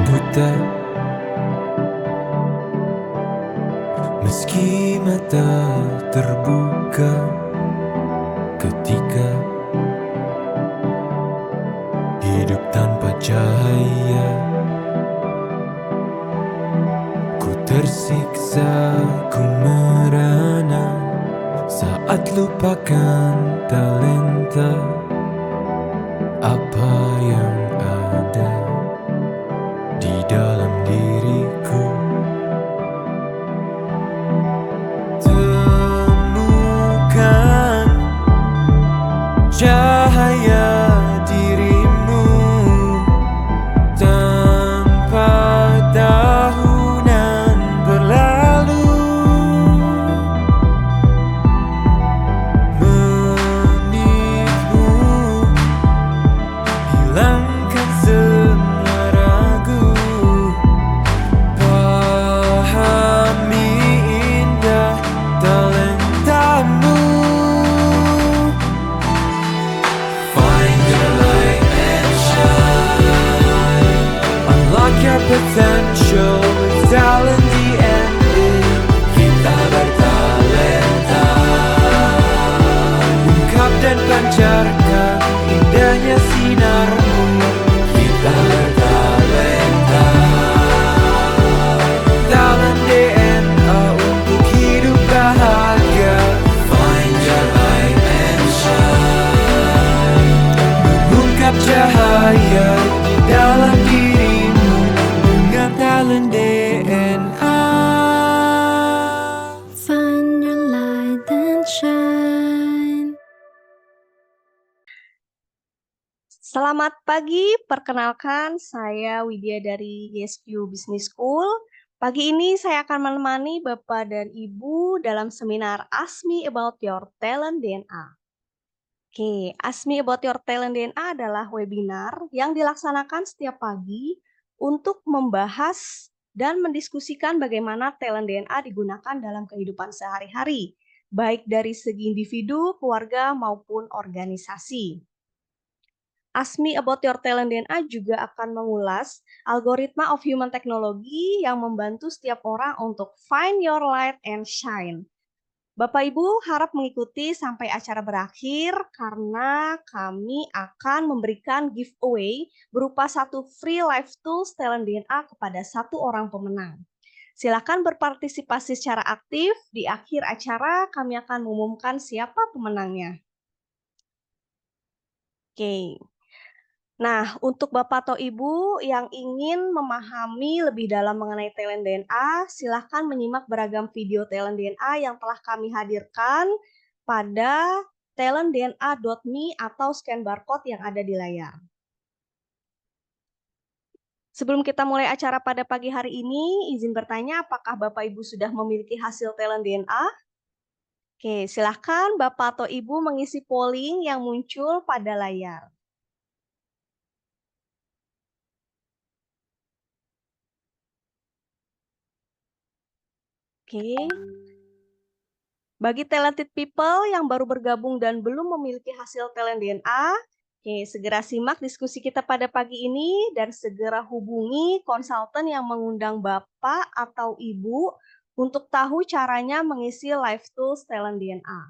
buta, meski mata terbuka ketika hidup tanpa cahaya. Ku tersiksa, ku merana saat lupakan talenta apa yang ada di dalam diriku. Temukan cahaya dirimu tanpa tahunan berlalu, menitmu hilangkan semua ragu, pahami indah talentamu. Find your light and shine, unlock your potential with talent DNA. Kita bertalenta, ungkap dan pancarkan indahnya sinarmu. Kita bertalenta, talent DNA untuk hidup bahagia. Find your light and shine, mengungkap cahaya di dalam dirimu dengan talent DNA. Find your light and shine. Selamat pagi, perkenalkan saya Widya dari YesQ Business School. Pagi ini saya akan menemani Bapak dan Ibu dalam seminar Ask Me About Your Talent DNA. Oke, Ask Me About Your Talent DNA adalah webinar yang dilaksanakan setiap pagi untuk membahas dan mendiskusikan bagaimana talent DNA digunakan dalam kehidupan sehari-hari, baik dari segi individu, keluarga, maupun organisasi. Ask Me About Your Talent DNA juga akan mengulas algoritma of human technology yang membantu setiap orang untuk find your light and shine. Bapak Ibu harap mengikuti sampai acara berakhir karena kami akan memberikan giveaway berupa satu free live tools talent DNA kepada satu orang pemenang. Silakan berpartisipasi secara aktif. Di akhir acara kami akan mengumumkan siapa pemenangnya. Oke. Nah, untuk Bapak atau Ibu yang ingin memahami lebih dalam mengenai talent DNA, silahkan menyimak beragam video talent DNA yang telah kami hadirkan pada talentdna.me atau scan barcode yang ada di layar. Sebelum kita mulai acara pada pagi hari ini, izin bertanya apakah Bapak Ibu sudah memiliki hasil talent DNA? Oke, silahkan Bapak atau Ibu mengisi polling yang muncul pada layar. Oke. Bagi talented people yang baru bergabung dan belum memiliki hasil talent DNA, segera simak diskusi kita pada pagi ini dan segera hubungi konsultan yang mengundang Bapak atau Ibu untuk tahu caranya mengisi live tools talent DNA.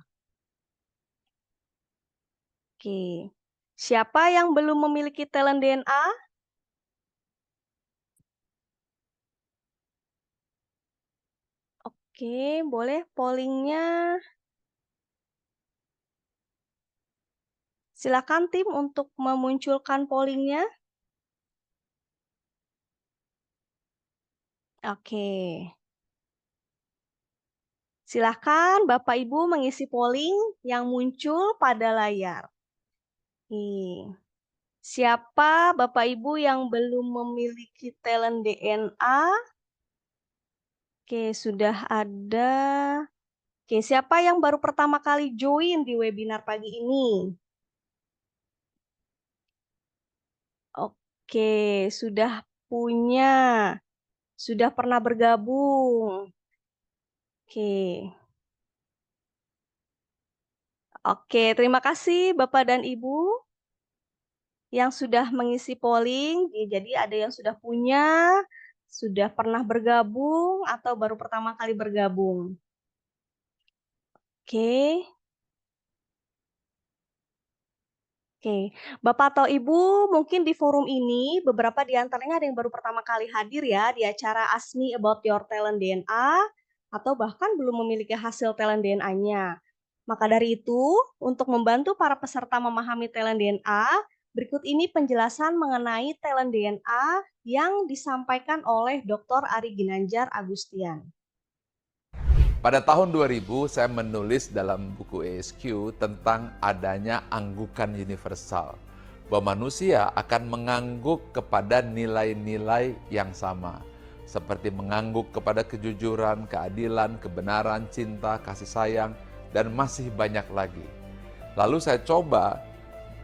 Oke, siapa yang belum memiliki talent DNA? Oke, boleh pollingnya. Silakan tim untuk memunculkan pollingnya. Oke. Silakan Bapak Ibu mengisi polling yang muncul pada layar. Siapa Bapak Ibu yang belum memiliki talent DNA? Oke, sudah ada. Oke, siapa yang baru pertama kali join di webinar pagi ini? Oke, sudah punya. Sudah pernah bergabung. Oke, terima kasih Bapak dan Ibu. yang sudah mengisi polling. Jadi ada yang sudah punya, sudah pernah bergabung, atau baru pertama kali bergabung? Oke. Oke, Bapak atau Ibu, mungkin di forum ini beberapa di antaranya ada yang baru pertama kali hadir ya di acara Ask Me About Your Talent DNA, atau bahkan belum memiliki hasil talent DNA-nya. Maka dari itu, untuk membantu para peserta memahami talent DNA, berikut ini penjelasan mengenai talent DNA yang disampaikan oleh Dr. Ari Ginanjar Agustian. Pada tahun 2000, saya menulis dalam buku ESQ tentang adanya anggukan universal, bahwa manusia akan mengangguk kepada nilai-nilai yang sama, seperti mengangguk kepada kejujuran, keadilan, kebenaran, cinta, kasih sayang, dan masih banyak lagi. Lalu saya coba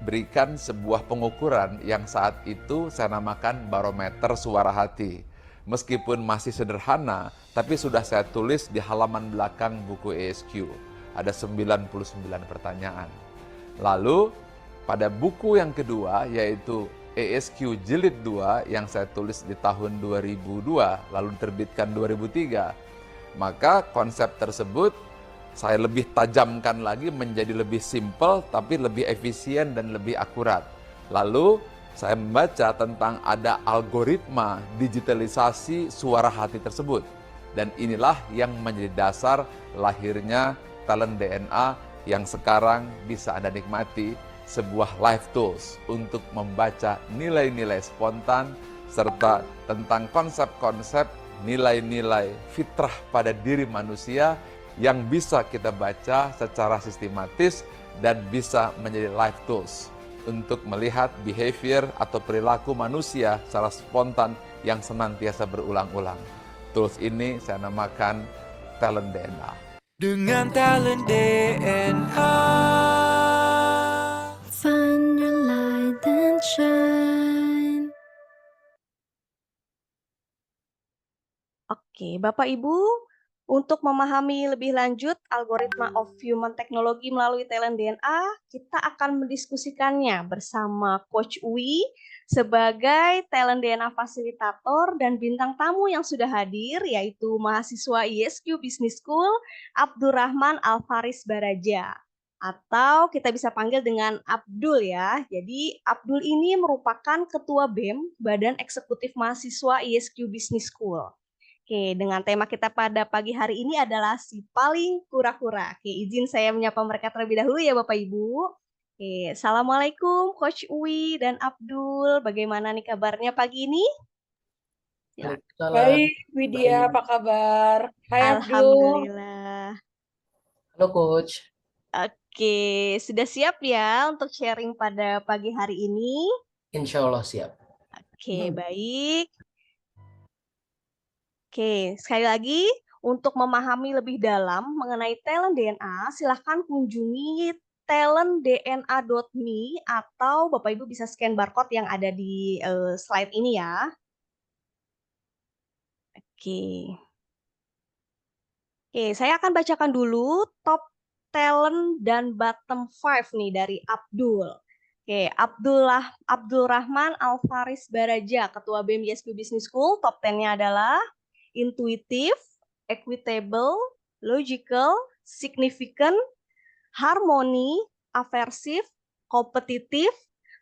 berikan sebuah pengukuran yang saat itu saya namakan barometer suara hati. Meskipun masih sederhana, tapi sudah saya tulis di halaman belakang buku ESQ. Ada 99 pertanyaan. Lalu, pada buku yang kedua, yaitu ESQ Jilid 2, yang saya tulis di tahun 2002, lalu diterbitkan 2003, maka konsep tersebut saya lebih tajamkan lagi menjadi lebih simpel, tapi lebih efisien dan lebih akurat. Lalu, saya membaca tentang ada algoritma digitalisasi suara hati tersebut. Dan inilah yang menjadi dasar lahirnya talent DNA yang sekarang bisa Anda nikmati, sebuah live tools untuk membaca nilai-nilai spontan serta tentang konsep-konsep nilai-nilai fitrah pada diri manusia yang bisa kita baca secara sistematis dan bisa menjadi live tools untuk melihat behavior atau perilaku manusia secara spontan yang senantiasa berulang-ulang. Tools ini saya namakan talent DNA. Dengan talent DNA. Find your light and shine. Oke, Bapak Ibu, untuk memahami lebih lanjut algoritma of human technology melalui talent DNA, kita akan mendiskusikannya bersama Coach Uwi sebagai talent DNA fasilitator dan bintang tamu yang sudah hadir, yaitu mahasiswa ISQ Business School Abdurrahman Alfaris Baraja. Atau kita bisa panggil dengan Abdul ya. Jadi Abdul ini merupakan Ketua BEM, Badan Eksekutif Mahasiswa ISQ Business School. Oke, dengan tema kita pada pagi hari ini adalah si paling kura-kura. Oke, izin saya menyapa mereka terlebih dahulu ya Bapak Ibu. Oke, Assalamualaikum Coach Uwi dan Abdul. Bagaimana nih kabarnya pagi ini? Waalaikumsalam. Baik, Widya, Baik. apa kabar? Hai Abdul. Alhamdulillah. Halo Coach. Oke, sudah siap ya untuk sharing pada pagi hari ini? Insya Allah siap. Oke, baik. Oke, sekali lagi untuk memahami lebih dalam mengenai talent DNA, silahkan kunjungi talentdna.me atau Bapak Ibu bisa scan barcode yang ada di slide ini ya. Oke. Oke, saya akan bacakan dulu top talent dan bottom 5 nih dari Abdul. Oke, Abdul Rahman Alfaris Baraja, Ketua BEM ISQ Business School, top 10-nya adalah intuitive, equitable, logical, significant, harmony, aversive, kompetitif,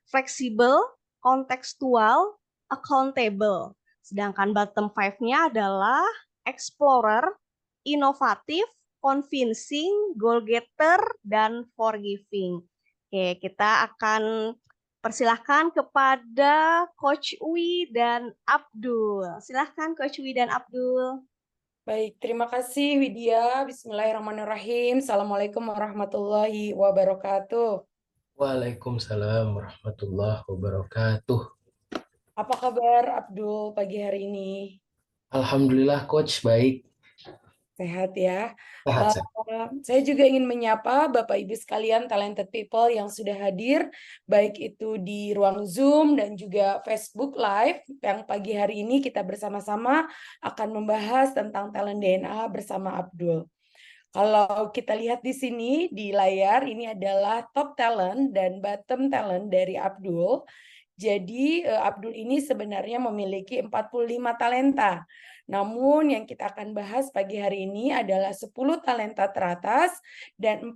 fleksibel, kontekstual, accountable. Sedangkan bottom 5-nya adalah explorer, inovatif, convincing, goal getter, dan forgiving. Oke, kita akan persilahkan kepada Coach Uwi dan Abdul. Silahkan Coach Uwi dan Abdul. Baik, terima kasih Widya. Bismillahirrahmanirrahim. Assalamualaikum warahmatullahi wabarakatuh. Waalaikumsalam warahmatullahi wabarakatuh. Apa kabar Abdul pagi hari ini? Alhamdulillah Coach, baik. Sehat ya. Sehat. Saya juga ingin menyapa Bapak Ibu sekalian talented people yang sudah hadir, baik itu di ruang Zoom dan juga Facebook Live, yang pagi hari ini kita bersama-sama akan membahas tentang talent DNA bersama Abdul. Kalau kita lihat di sini di layar, ini adalah top talent dan bottom talent dari Abdul. Jadi Abdul ini sebenarnya memiliki 45 talenta. Namun yang kita akan bahas pagi hari ini adalah 10 talenta teratas dan 5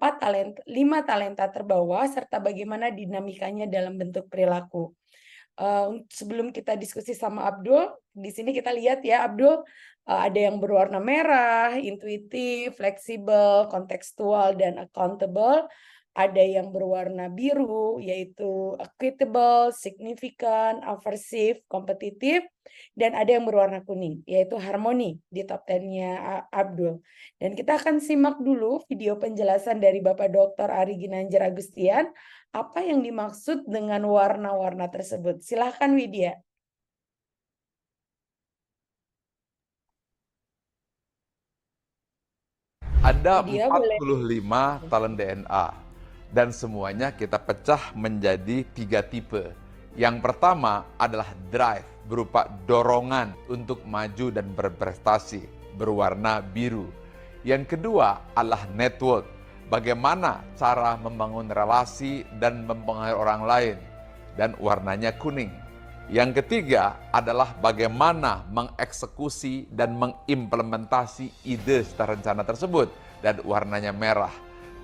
talenta terbawah serta bagaimana dinamikanya dalam bentuk perilaku. Sebelum kita diskusi sama Abdul, di sini kita lihat ya Abdul, ada yang berwarna merah, intuitif, fleksibel, kontekstual, dan accountable. Ada yang berwarna biru, yaitu equitable, significant, aversive, kompetitif. Dan ada yang berwarna kuning, yaitu harmoni di top 10-nya Abdul. Dan kita akan simak dulu video penjelasan dari Bapak Dr. Ari Ginanjar Agustian, apa yang dimaksud dengan warna-warna tersebut. Silahkan Widya. Ada Widya boleh. 45 talent DNA dan semuanya kita pecah menjadi 3 tipe. Yang pertama adalah drive, berupa dorongan untuk maju dan berprestasi, berwarna biru. Yang kedua adalah network, bagaimana cara membangun relasi dan mempengaruhi orang lain, dan warnanya kuning. Yang ketiga adalah bagaimana mengeksekusi dan mengimplementasi ide serta rencana tersebut, dan warnanya merah.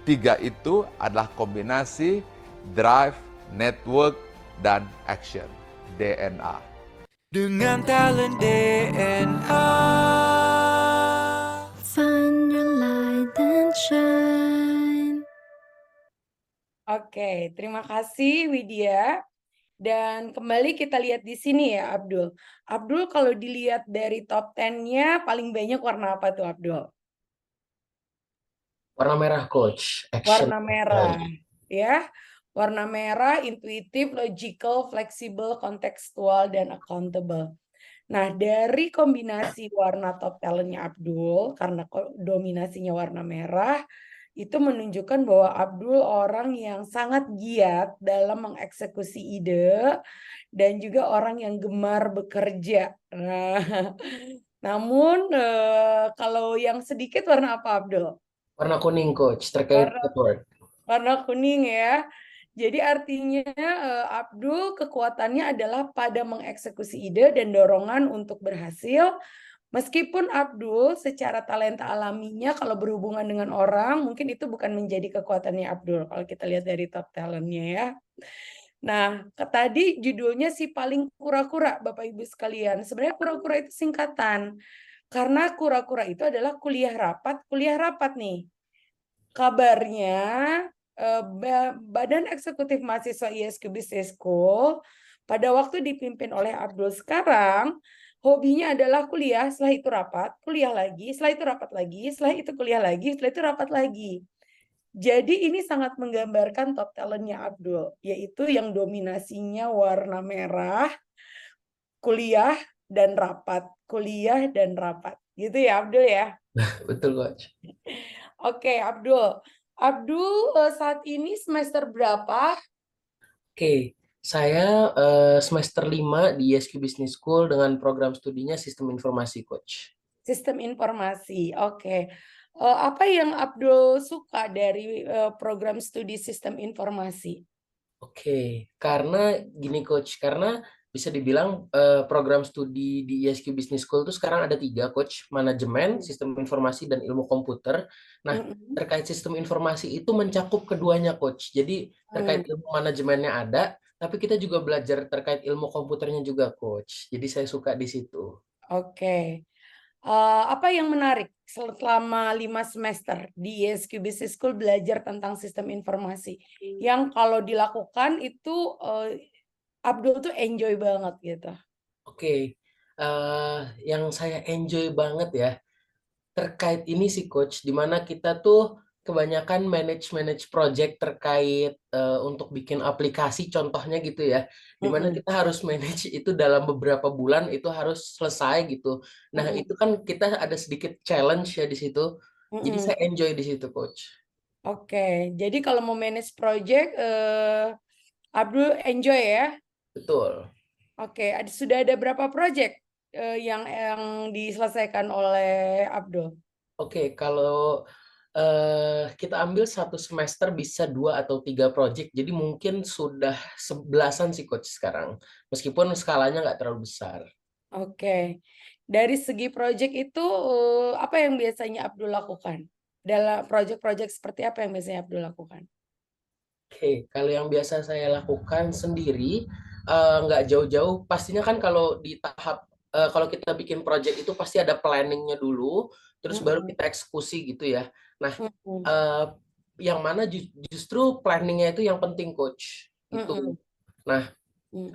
3 itu adalah kombinasi drive, network, dan action, DNA. Dengan talent DNA. Find your light and shine. Oke, terima kasih Widya. Dan kembali kita lihat di sini ya Abdul. Abdul kalau dilihat dari top 10-nya paling banyak warna apa tuh Abdul? Warna merah, Coach. Action. Warna merah, ya. Warna merah, intuitif, logical, fleksibel, kontekstual, dan accountable. Nah, dari kombinasi warna top talent-nya Abdul, karena dominasinya warna merah, itu menunjukkan bahwa Abdul orang yang sangat giat dalam mengeksekusi ide dan juga orang yang gemar bekerja. Nah, namun kalau yang sedikit warna apa Abdul? Warna kuning, Coach, terkait network. Warna kuning ya. Jadi artinya Abdul kekuatannya adalah pada mengeksekusi ide dan dorongan untuk berhasil. Meskipun Abdul secara talenta alaminya kalau berhubungan dengan orang mungkin itu bukan menjadi kekuatannya Abdul kalau kita lihat dari top talentnya ya. Nah, tadi judulnya si paling kura-kura Bapak Ibu sekalian. Sebenarnya kura-kura itu singkatan. Karena kura-kura itu adalah kuliah rapat nih. Kabarnya Badan Eksekutif Mahasiswa ISQ Business School pada waktu dipimpin oleh Abdul sekarang hobinya adalah kuliah, setelah itu rapat, kuliah lagi, setelah itu rapat lagi, setelah itu kuliah lagi, setelah itu rapat lagi. Jadi ini sangat menggambarkan top talentnya Abdul, yaitu yang dominasinya warna merah, kuliah dan rapat, kuliah dan rapat. Gitu ya Abdul ya? Betul, Coach. Oke, Abdul. Abdul saat ini semester berapa? Oke, saya semester 5 di ISQ Business School dengan program studinya Sistem Informasi, Coach. Sistem informasi. Oke. Apa yang Abdul suka dari program studi sistem informasi? Oke, karena gini Coach, karena bisa dibilang program studi di ISQ Business School itu sekarang ada 3, Coach. Manajemen, sistem informasi, dan ilmu komputer. Nah, terkait sistem informasi itu mencakup keduanya, Coach. Jadi terkait ilmu manajemennya ada, tapi kita juga belajar terkait ilmu komputernya juga, Coach. Jadi saya suka di situ. Oke. Apa yang menarik selama 5 semester di ISQ Business School belajar tentang sistem informasi? Yang kalau dilakukan itu Abdul tuh enjoy banget gitu. Oke, yang saya enjoy banget ya, terkait ini sih Coach, dimana kita tuh kebanyakan manage project terkait untuk bikin aplikasi contohnya gitu ya, dimana kita harus manage itu dalam beberapa bulan itu harus selesai gitu. Nah itu kan kita ada sedikit challenge ya di situ, jadi saya enjoy di situ Coach. Oke, jadi kalau mau manage project Abdul enjoy ya? Betul. Oke, sudah ada berapa project yang diselesaikan oleh Abdul? Oke, kalau kita ambil satu semester bisa 2 atau 3 project, jadi mungkin sudah 11-an sih Coach sekarang, meskipun skalanya nggak terlalu besar. Oke. Dari segi project itu, apa yang biasanya Abdul lakukan? Dalam project-project seperti apa yang biasanya Abdul lakukan? Oke, kalau yang biasa saya lakukan sendiri, nggak jauh-jauh, pastinya kan kalau di tahap, kalau kita bikin project itu pasti ada planning-nya dulu, terus baru Mhm, kita eksekusi gitu ya. Nah, mhm, eh, yang mana justru planning-nya itu yang penting, Coach. Itu. mhm, Nah, mhm,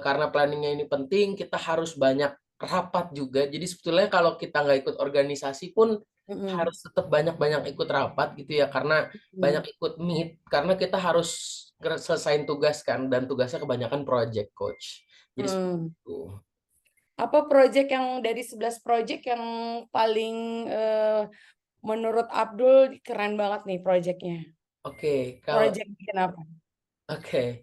karena planningnya ini penting, kita harus banyak rapat juga. Jadi sebetulnya kalau kita nggak ikut organisasi pun mhm, harus tetap banyak-banyak ikut rapat gitu ya, karena mhm, banyak ikut meet, karena kita harus selesaiin tugas kan, dan tugasnya kebanyakan project Coach. Jadi seperti mhm. itu. Apa project yang dari 11 project yang paling, menurut Abdul keren banget nih project-nya? Oke, kalau Project bikin apa?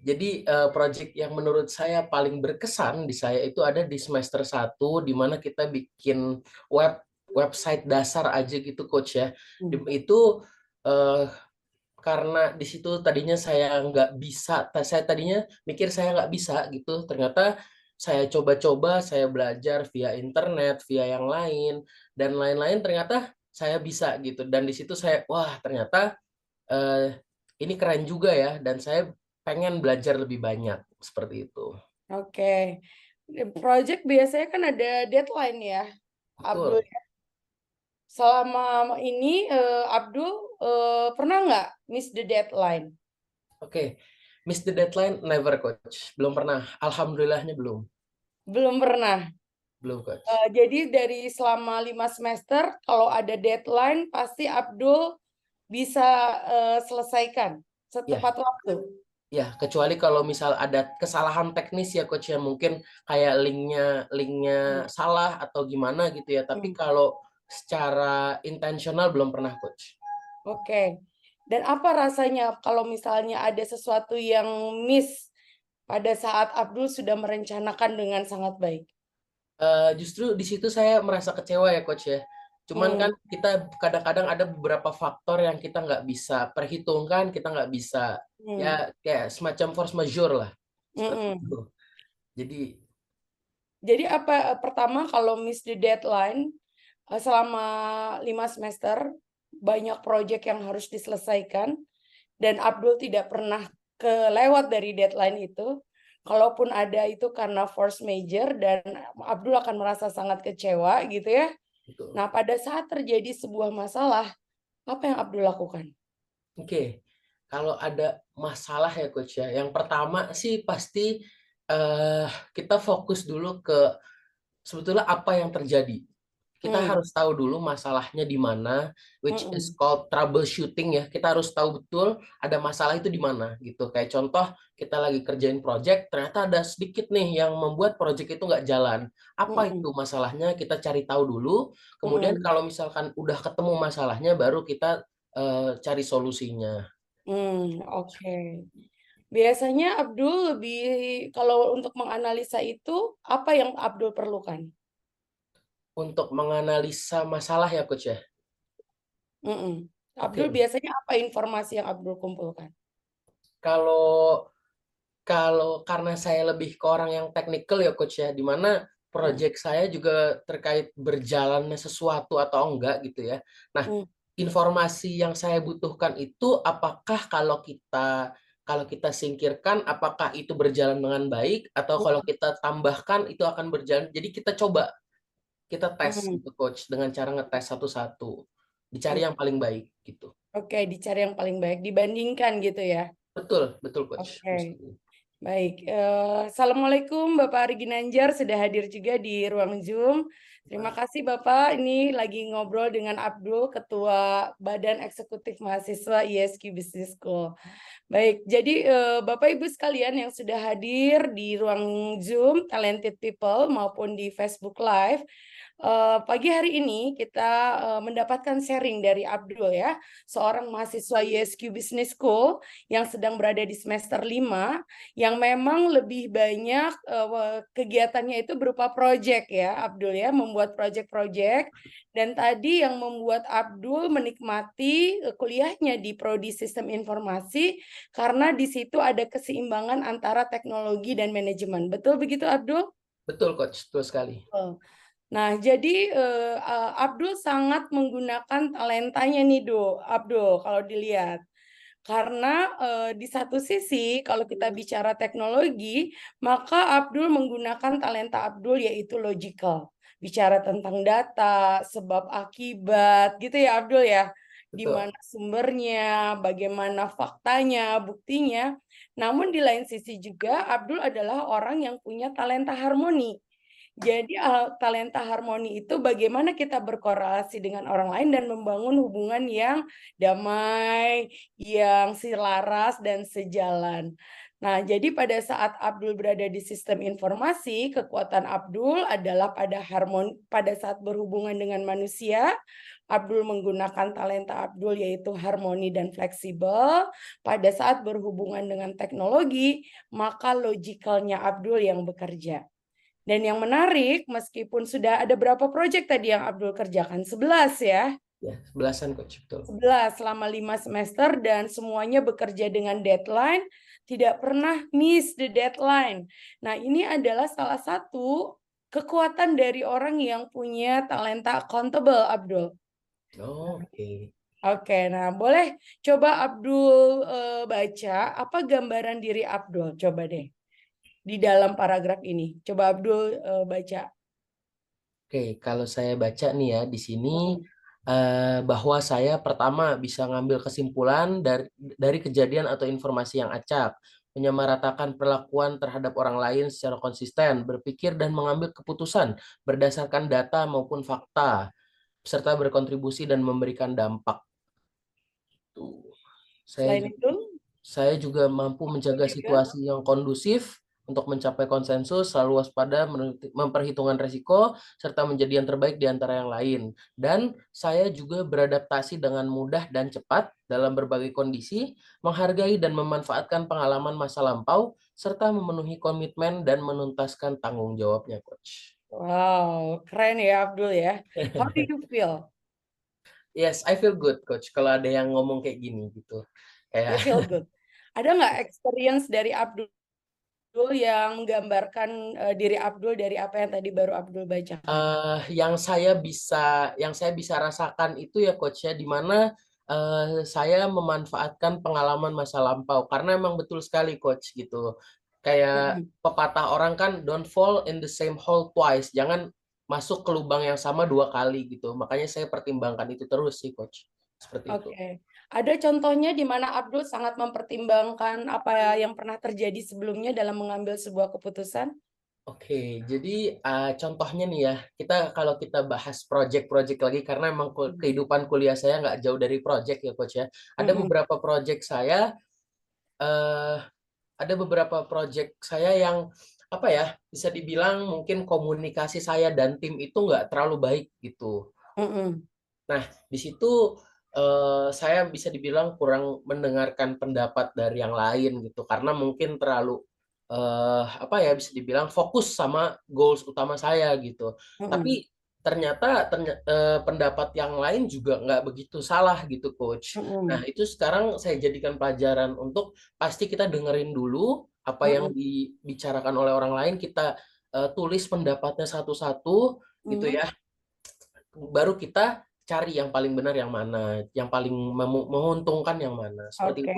jadi project yang menurut saya paling berkesan di saya itu ada di semester 1, di mana kita bikin website dasar aja gitu Coach ya. Mmm, Itu eh, karena di situ tadinya saya nggak bisa, saya tadinya mikir saya nggak bisa gitu, ternyata saya coba-coba, saya belajar via internet, via yang lain, dan lain-lain ternyata saya bisa gitu. Dan di situ saya, wah ternyata eh, ini keren juga ya, dan saya pengen belajar lebih banyak, seperti itu. oke. Project biasanya kan ada deadline ya, Abdul. Betul. Selama ini, Abdul, pernah nggak miss the deadline? Oke, miss the deadline never Coach, belum pernah. Alhamdulillahnya belum, Belum pernah. belum Coach. Jadi dari selama 5 semester kalau ada deadline pasti Abdul bisa, selesaikan Ya, setepat waktu? ya, kecuali kalau misal ada kesalahan teknis ya Coach ya, mungkin kayak linknya Mmm, salah atau gimana gitu ya. Tapi mmm, kalau secara intensional belum pernah Coach. oke. Dan apa rasanya kalau misalnya ada sesuatu yang miss pada saat Abdul sudah merencanakan dengan sangat baik? Justru di situ saya merasa kecewa ya Coach ya. Cuman Mmm, kan kita kadang-kadang ada beberapa faktor yang kita nggak bisa perhitungkan, kita nggak bisa mmm, ya kayak semacam force majeure lah seperti mhm. itu. Jadi Jadi apa, pertama kalau miss the deadline, selama 5 semester, banyak proyek yang harus diselesaikan, dan Abdul tidak pernah kelewat dari deadline itu. Kalaupun ada itu karena force major dan Abdul akan merasa sangat kecewa gitu ya. itu. Nah, pada saat terjadi sebuah masalah, apa yang Abdul lakukan? Oke. Kalau ada masalah ya Coach ya, yang pertama sih pasti kita fokus dulu ke sebetulnya apa yang terjadi. Kita Mmm, harus tahu dulu masalahnya di mana, which is mhm, called troubleshooting ya. Kita harus tahu betul ada masalah itu di mana gitu. Kayak contoh kita lagi kerjain project, ternyata ada sedikit nih yang membuat project itu nggak jalan. Apa mhm, itu masalahnya? Kita cari tahu dulu. Kemudian mhm, kalau misalkan udah ketemu masalahnya, baru kita cari solusinya. oke. Biasanya Abdul lebih kalau untuk menganalisa itu, apa yang Abdul perlukan? Untuk menganalisa masalah ya Coach ya. Mhm. Abdul Oke. biasanya apa informasi yang Abdul kumpulkan? Kalau Kalau karena saya lebih ke orang yang teknikal ya Coach ya, di mana Mhm, project saya juga terkait berjalannya sesuatu atau enggak gitu ya. Nah, mmm, informasi yang saya butuhkan itu apakah kalau kita singkirkan apakah itu berjalan dengan baik atau kalau mhm, kita tambahkan itu akan berjalan. Jadi kita coba, kita tes mhm, gitu Coach dengan cara ngetes satu-satu. Dicari mmm, yang paling baik gitu. oke, dicari yang paling baik, dibandingkan gitu ya? Betul, betul Coach. Oke, baik, assalamualaikum Bapak Ari Ginanjar sudah hadir juga di ruang Zoom. Terima kasih Bapak, ini lagi ngobrol dengan Abdul, Ketua Badan Eksekutif Mahasiswa ISQ Business School. Baik, jadi, Bapak Ibu sekalian yang sudah hadir di ruang Zoom, Talented People maupun di Facebook Live, pagi hari ini kita, mendapatkan sharing dari Abdul ya, seorang mahasiswa ISQ Business School yang sedang berada di semester 5, yang yang memang lebih banyak kegiatannya itu berupa project ya Abdul ya, membuat project-project. Dan tadi yang membuat Abdul menikmati kuliahnya di Prodi Sistem Informasi karena di situ ada keseimbangan antara teknologi dan manajemen. Betul begitu Abdul? Betul Coach, betul sekali. Oh. Nah, jadi Abdul sangat menggunakan talentanya nih, Abdul, kalau dilihat. Karena di satu sisi, kalau kita bicara teknologi, maka Abdul menggunakan talenta Abdul yaitu logical. Bicara tentang data, sebab akibat, gitu ya Abdul ya. Di Betul. mana sumbernya, bagaimana faktanya, buktinya. Namun di lain sisi juga, Abdul adalah orang yang punya talenta harmoni. Jadi talenta harmoni itu bagaimana kita berkorelasi dengan orang lain dan membangun hubungan yang damai, yang selaras dan sejalan. Nah, jadi pada saat Abdul berada di sistem informasi, kekuatan Abdul adalah pada saat berhubungan dengan manusia, Abdul menggunakan talenta Abdul yaitu harmoni dan fleksibel. Pada saat berhubungan dengan teknologi, maka logikalnya Abdul yang bekerja. Dan yang menarik, meskipun sudah ada berapa proyek tadi yang Abdul kerjakan? 11 ya? Ya, 11-an Coach, betul. 11 selama 5 semester dan semuanya bekerja dengan deadline, tidak pernah miss the deadline. Nah, ini adalah salah satu kekuatan dari orang yang punya talenta accountable, Abdul. Oke. Oke, nah boleh coba Abdul baca apa gambaran diri Abdul, coba deh. Di dalam paragraf ini. Coba Abdul baca. Oke, kalau saya baca nih ya di sini bahwa saya pertama bisa ngambil kesimpulan dari kejadian atau informasi yang acak, menyamaratakan perlakuan terhadap orang lain secara konsisten, berpikir dan mengambil keputusan berdasarkan data maupun fakta, serta berkontribusi dan memberikan dampak. Tuh. Selain itu, Saya juga mampu menjaga situasi yang kondusif untuk mencapai konsensus, selalu waspada, memperhitungkan resiko, serta menjadi yang terbaik di antara yang lain. Dan saya juga beradaptasi dengan mudah dan cepat dalam berbagai kondisi, menghargai dan memanfaatkan pengalaman masa lampau, serta memenuhi komitmen dan menuntaskan tanggung jawabnya, Coach. wow, keren ya Abdul ya. How do you feel? Yes, I feel good, Coach. Kalau ada yang ngomong kayak gini gitu. You feel good. Ada nggak experience dari Abdul yang menggambarkan diri Abdul dari apa yang tadi baru Abdul bacakan? Yang saya bisa rasakan itu ya Coach ya, di mana saya memanfaatkan pengalaman masa lampau karena emang betul sekali Coach gitu. Kayak pepatah orang kan, don't fall in the same hole twice. Jangan masuk ke lubang yang sama 2 kali gitu. Makanya saya pertimbangkan itu terus sih Coach. Seperti itu. Oke. Ada contohnya di mana Abdul sangat mempertimbangkan apa yang pernah terjadi sebelumnya dalam mengambil sebuah keputusan? Oke, jadi contohnya nih ya, kalau kita bahas project-project lagi karena emang kehidupan kuliah saya nggak jauh dari project ya Coach ya. Ada beberapa project saya, yang apa ya, bisa dibilang mungkin komunikasi saya dan tim itu nggak terlalu baik gitu. Nah, di situ saya bisa dibilang kurang mendengarkan pendapat dari yang lain gitu, karena mungkin terlalu bisa dibilang fokus sama goals utama saya gitu. Tapi ternyata pendapat yang lain juga nggak begitu salah gitu, Coach. Nah, itu sekarang saya jadikan pelajaran untuk pasti kita dengerin dulu apa yang dibicarakan oleh orang lain, kita tulis pendapatnya satu-satu gitu ya. Baru kita cari yang paling benar yang mana, yang paling menguntungkan yang mana. Seperti itu.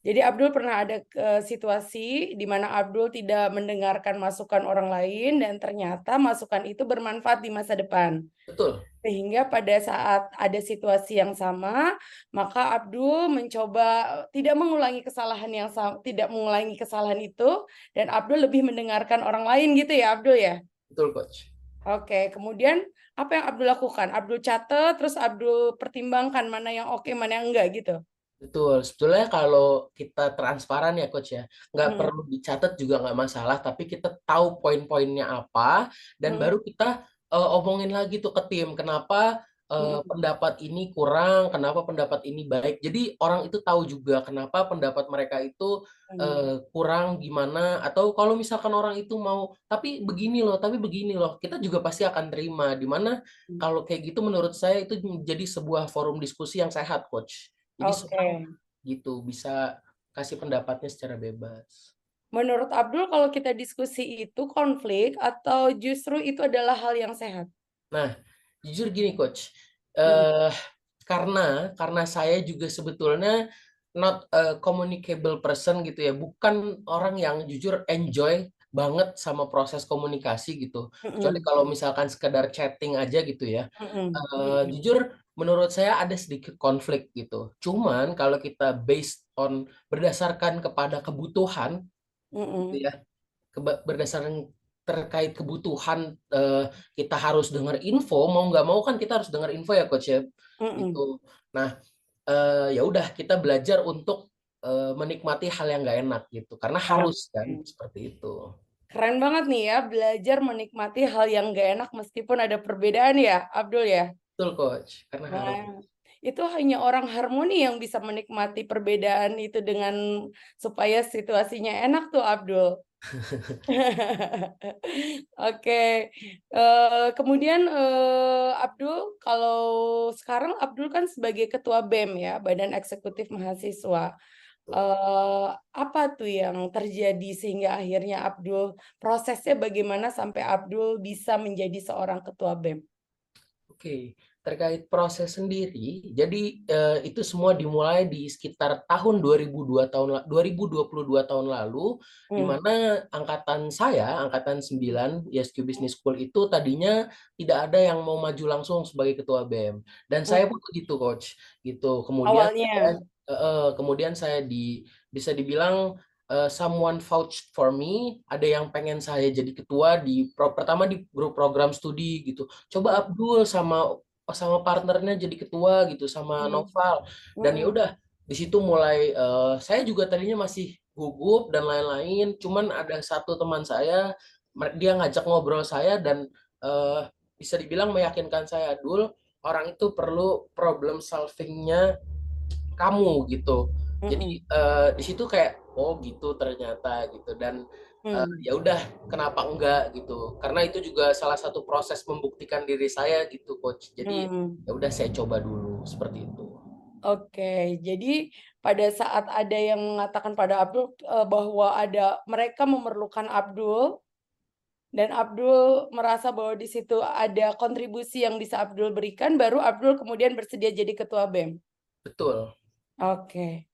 Jadi Abdul pernah ada situasi di mana Abdul tidak mendengarkan masukan orang lain dan ternyata masukan itu bermanfaat di masa depan. Betul. Sehingga pada saat ada situasi yang sama, maka Abdul mencoba tidak mengulangi kesalahan itu, dan Abdul lebih mendengarkan orang lain gitu ya Abdul ya? Betul Coach. Oke, kemudian apa yang Abdul lakukan? Abdul catat, terus Abdul pertimbangkan mana yang oke, mana yang enggak gitu? Betul, sebetulnya kalau kita transparan ya Coach ya, nggak perlu dicatat juga nggak masalah, tapi kita tahu poin-poinnya apa, dan baru kita omongin lagi tuh ke tim, kenapa Mm-mm. pendapat ini kurang, kenapa pendapat ini baik. Jadi orang itu tahu juga kenapa pendapat mereka itu kurang gimana, atau kalau misalkan orang itu mau tapi begini loh, kita juga pasti akan terima. Dimana kalau kayak gitu menurut saya itu menjadi sebuah forum diskusi yang sehat, Coach. Jadi Oke. semua gitu bisa kasih pendapatnya secara bebas. Menurut Abdul, kalau kita diskusi itu konflik atau justru itu adalah hal yang sehat? Nah, jujur gini, Coach. Mm-mm. eh karena saya juga sebetulnya not a communicable person gitu ya, bukan orang yang jujur enjoy banget sama proses komunikasi gitu. Kecuali Mm-mm. kalau misalkan sekedar chatting aja gitu ya. Mm-mm. Mm-mm. Jujur menurut saya ada sedikit konflik gitu. Cuman kalau kita based on berdasarkan kepada kebutuhan gitu Mm-mm. ya, berdasarkan terkait kebutuhan, kita harus dengar info, mau nggak mau kan kita harus dengar info ya, Coach ya, Mm-mm. gitu. Nah, ya udah kita belajar untuk menikmati hal yang nggak enak gitu, karena harus kan Oke. seperti itu. Keren banget nih ya, belajar menikmati hal yang gak enak meskipun ada perbedaan ya, Abdul ya. Betul, Coach, karena harus. Nah, itu hanya orang harmoni yang bisa menikmati perbedaan itu dengan supaya situasinya enak tuh, Abdul. Oke, kemudian Abdul, kalau sekarang Abdul kan sebagai Ketua BEM ya, Badan Eksekutif Mahasiswa. Apa tuh yang terjadi sehingga akhirnya Abdul, prosesnya bagaimana sampai Abdul bisa menjadi seorang Ketua BEM? Oke, terkait proses sendiri, jadi itu semua dimulai di sekitar tahun 2022 tahun lalu, di Hmm. mana angkatan saya, angkatan 9, YSQ Business School itu tadinya tidak ada yang mau maju langsung sebagai ketua BEM. Dan saya pun begitu, Coach. Gitu. Awalnya. Kemudian saya bisa dibilang someone vouched for me, ada yang pengen saya jadi ketua pertama di grup program studi gitu. Coba Abdul sama sama partnernya jadi ketua gitu, sama Hmm. Noval. Dan ya Hmm. udah di situ mulai saya juga tadinya masih gugup dan lain-lain. Cuman ada satu teman saya, dia ngajak ngobrol saya dan bisa dibilang meyakinkan saya, Dul, orang itu perlu problem solvingnya kamu gitu. Jadi Hmm. di situ kayak oh gitu ternyata gitu, dan Hmm. ya udah kenapa enggak gitu. Karena itu juga salah satu proses membuktikan diri saya gitu, Coach. Jadi Hmm. ya udah saya coba dulu seperti itu. Oke, jadi pada saat ada yang mengatakan pada Abdul bahwa mereka memerlukan Abdul dan Abdul merasa bahwa di situ ada kontribusi yang bisa Abdul berikan, baru Abdul kemudian bersedia jadi ketua BEM. Betul. Oke.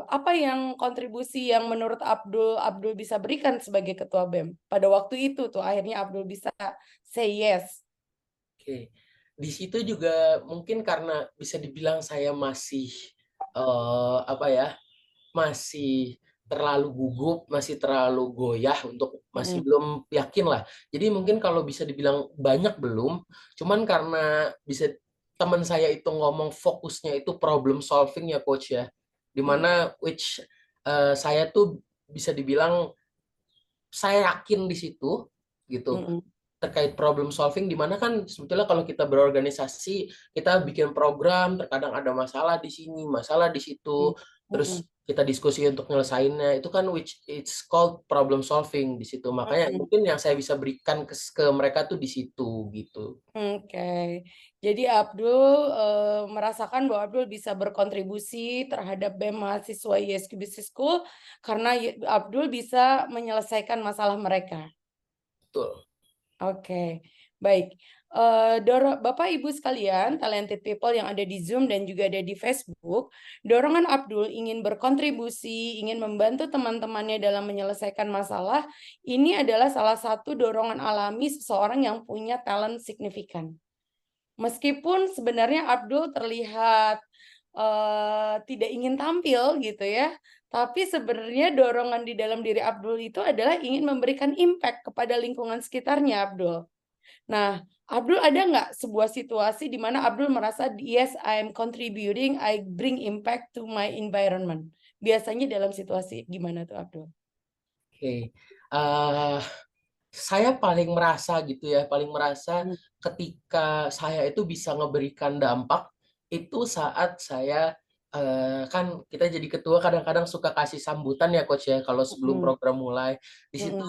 Apa yang kontribusi yang menurut Abdul bisa berikan sebagai ketua BEM pada waktu itu tuh akhirnya Abdul bisa say yes. Oke. Di situ juga mungkin karena bisa dibilang saya masih apa ya? Masih terlalu gugup, masih terlalu goyah untuk masih Mm-mm. belum yakin lah. Jadi mungkin kalau bisa dibilang banyak belum, cuman karena bisa teman saya itu ngomong fokusnya itu problem solving ya, Coach ya. Dimana which saya tuh bisa dibilang saya yakin di situ gitu, Mm-mm. terkait problem solving, di mana kan sebetulnya kalau kita berorganisasi kita bikin program, terkadang ada masalah di sini, masalah di situ, terus Mm-mm. kita diskusi untuk nyelesainnya, itu kan which it's called problem solving di situ. Makanya Mm-mm. mungkin yang saya bisa berikan ke mereka tuh di situ gitu. Oke, jadi Abdul merasakan bahwa Abdul bisa berkontribusi terhadap BEM mahasiswa ISQ Business School karena Abdul bisa menyelesaikan masalah mereka. Betul. Oke, baik. Bapak Ibu sekalian, talented people yang ada di Zoom dan juga ada di Facebook, dorongan Abdul ingin berkontribusi, ingin membantu teman-temannya dalam menyelesaikan masalah, ini adalah salah satu dorongan alami seseorang yang punya talent signifikan. Meskipun sebenarnya Abdul terlihat tidak ingin tampil gitu ya, tapi sebenarnya dorongan di dalam diri Abdul itu adalah ingin memberikan impact kepada lingkungan sekitarnya, Abdul. Nah, Abdul ada nggak sebuah situasi di mana Abdul merasa, yes, I am contributing, I bring impact to my environment. Biasanya dalam situasi gimana tuh, Abdul? Oke. Saya paling merasa gitu ya, paling merasa Hmm. ketika saya itu bisa ngeberikan dampak itu saat saya kan kita jadi ketua kadang-kadang suka kasih sambutan ya coach ya kalau sebelum program mulai. Di situ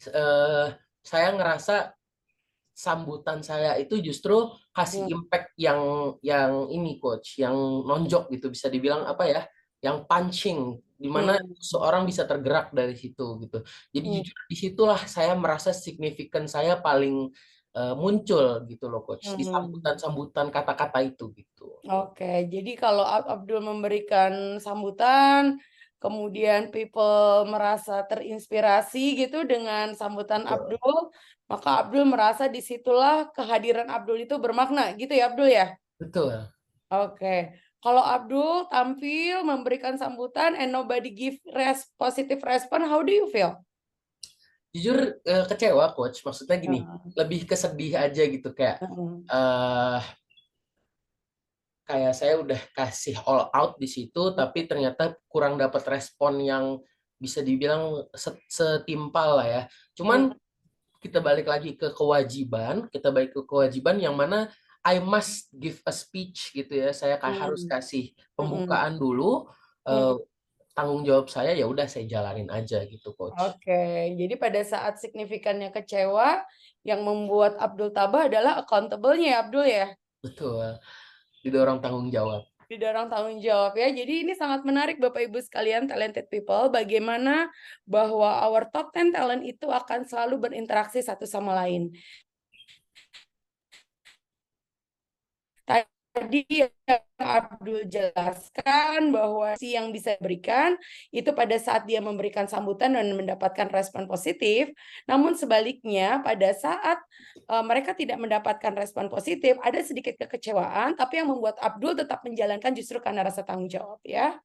eh, saya ngerasa sambutan saya itu justru kasih impact yang ini coach, yang nonjok gitu bisa dibilang apa ya, yang punching di mana seorang bisa tergerak dari situ gitu. Jadi jujur disitulah saya merasa signifikan saya paling muncul gitu loh coach di sambutan-sambutan kata-kata itu gitu. Oke, jadi kalau Abdul memberikan sambutan, kemudian people merasa terinspirasi gitu dengan sambutan Betul. Abdul, maka Abdul merasa disitulah kehadiran Abdul itu bermakna, gitu ya Abdul ya? Betul. Oke, kalau Abdul tampil memberikan sambutan and nobody give positive response, how do you feel? Jujur kecewa coach, maksudnya gini, lebih kesedih aja gitu kayak kayak saya udah kasih all out di situ tapi ternyata kurang dapat respon yang bisa dibilang setimpal lah ya. Cuman kita balik lagi ke kewajiban, yang mana I must give a speech gitu ya. Saya harus kasih pembukaan dulu, tanggung jawab saya ya udah saya jalanin aja gitu coach. Oke, jadi pada saat signifikannya kecewa, yang membuat Abdul tabah adalah accountable-nya ya Abdul ya? Betul, didorong tanggung jawab. Didorong tanggung jawab ya. Jadi ini sangat menarik Bapak Ibu sekalian talented people, bagaimana bahwa our top 10 talent itu akan selalu berinteraksi satu sama lain. Tadi yang Abdul jelaskan bahwa si yang bisa diberikan itu pada saat dia memberikan sambutan dan mendapatkan respon positif, namun sebaliknya pada saat mereka tidak mendapatkan respon positif, ada sedikit kekecewaan, tapi yang membuat Abdul tetap menjalankan justru karena rasa tanggung jawab ya.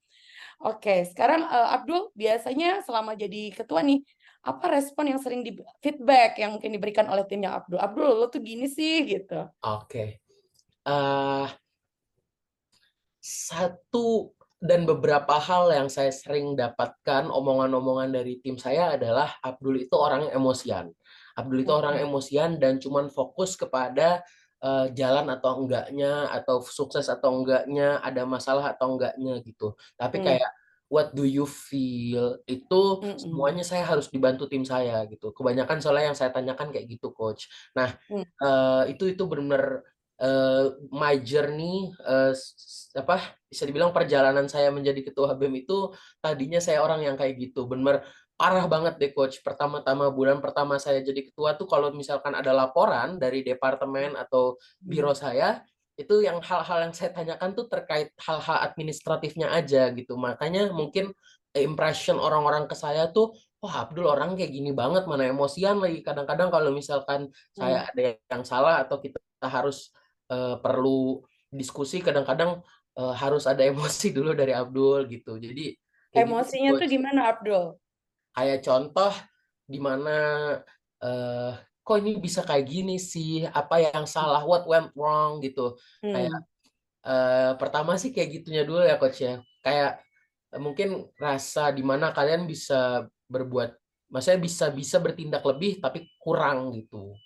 Oke, sekarang Abdul biasanya selama jadi ketua nih, apa respon yang sering di feedback yang mungkin diberikan oleh timnya Abdul? Abdul, lo tuh gini sih gitu. Oke. Satu dan beberapa hal yang saya sering dapatkan omongan-omongan dari tim saya adalah Abdul itu orang emosian. Abdul itu orang emosian dan cuman fokus kepada jalan atau enggaknya, atau sukses atau enggaknya, ada masalah atau enggaknya gitu. Tapi kayak what do you feel itu semuanya saya harus dibantu tim saya gitu. Kebanyakan soalnya yang saya tanyakan kayak gitu coach. Nah, itu benar-benar my journey bisa dibilang perjalanan saya menjadi ketua BEM itu tadinya saya orang yang kayak gitu benar parah banget deh coach. Pertama-tama bulan pertama saya jadi ketua tuh kalau misalkan ada laporan dari departemen atau biro saya itu yang hal-hal yang saya tanyakan tuh terkait hal-hal administratifnya aja gitu. Makanya mungkin impression orang-orang ke saya tuh wah Abdul orang kayak gini banget, mana emosian lagi. Kadang-kadang kalau misalkan saya ada yang salah atau kita harus perlu diskusi, kadang-kadang harus ada emosi dulu dari Abdul gitu. Jadi emosinya tuh gimana Abdul? Kayak contoh di mana kok ini bisa kayak gini sih, apa yang salah, what went wrong gitu. Kayak pertama sih kayak gitunya dulu ya coach ya. Kayak mungkin rasa di mana kalian bisa berbuat, maksudnya bisa bertindak lebih tapi kurang gitu.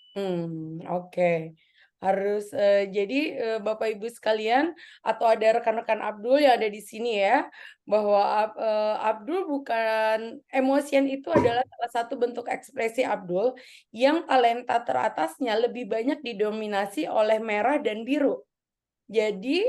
Oke. Harus jadi Bapak Ibu sekalian atau ada rekan-rekan Abdul yang ada di sini ya, bahwa Abdul bukan emosian itu adalah salah satu bentuk ekspresi Abdul yang talenta teratasnya lebih banyak didominasi oleh merah dan biru. Jadi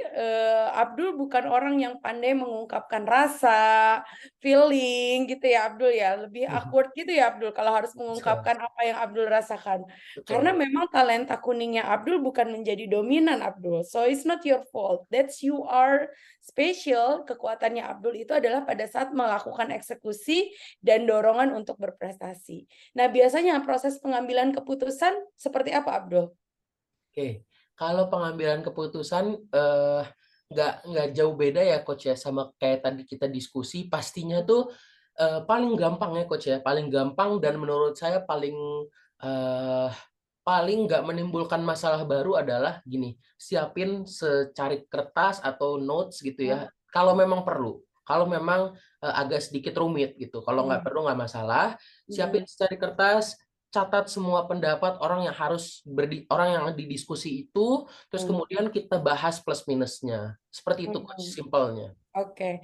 Abdul bukan orang yang pandai mengungkapkan rasa, feeling gitu ya Abdul ya. Lebih awkward gitu ya Abdul kalau harus mengungkapkan apa yang Abdul rasakan. Karena memang talenta kuningnya Abdul bukan menjadi dominan Abdul. So it's not your fault. That's you are special. Kekuatannya Abdul itu adalah pada saat melakukan eksekusi dan dorongan untuk berprestasi. Nah, biasanya proses pengambilan keputusan seperti apa Abdul? Oke. Kalau pengambilan keputusan nggak jauh beda ya coach ya sama kayak tadi kita diskusi, pastinya tuh paling gampang ya coach ya, paling gampang dan menurut saya paling nggak menimbulkan masalah baru adalah gini, siapin secari kertas atau notes gitu ya, kalau memang perlu. Kalau memang agak sedikit rumit gitu, kalau nggak perlu nggak masalah, siapin secari kertas, catat semua pendapat orang yang orang yang didiskusi itu, terus kemudian kita bahas plus minusnya. Seperti itu Coach, simpelnya. Oke.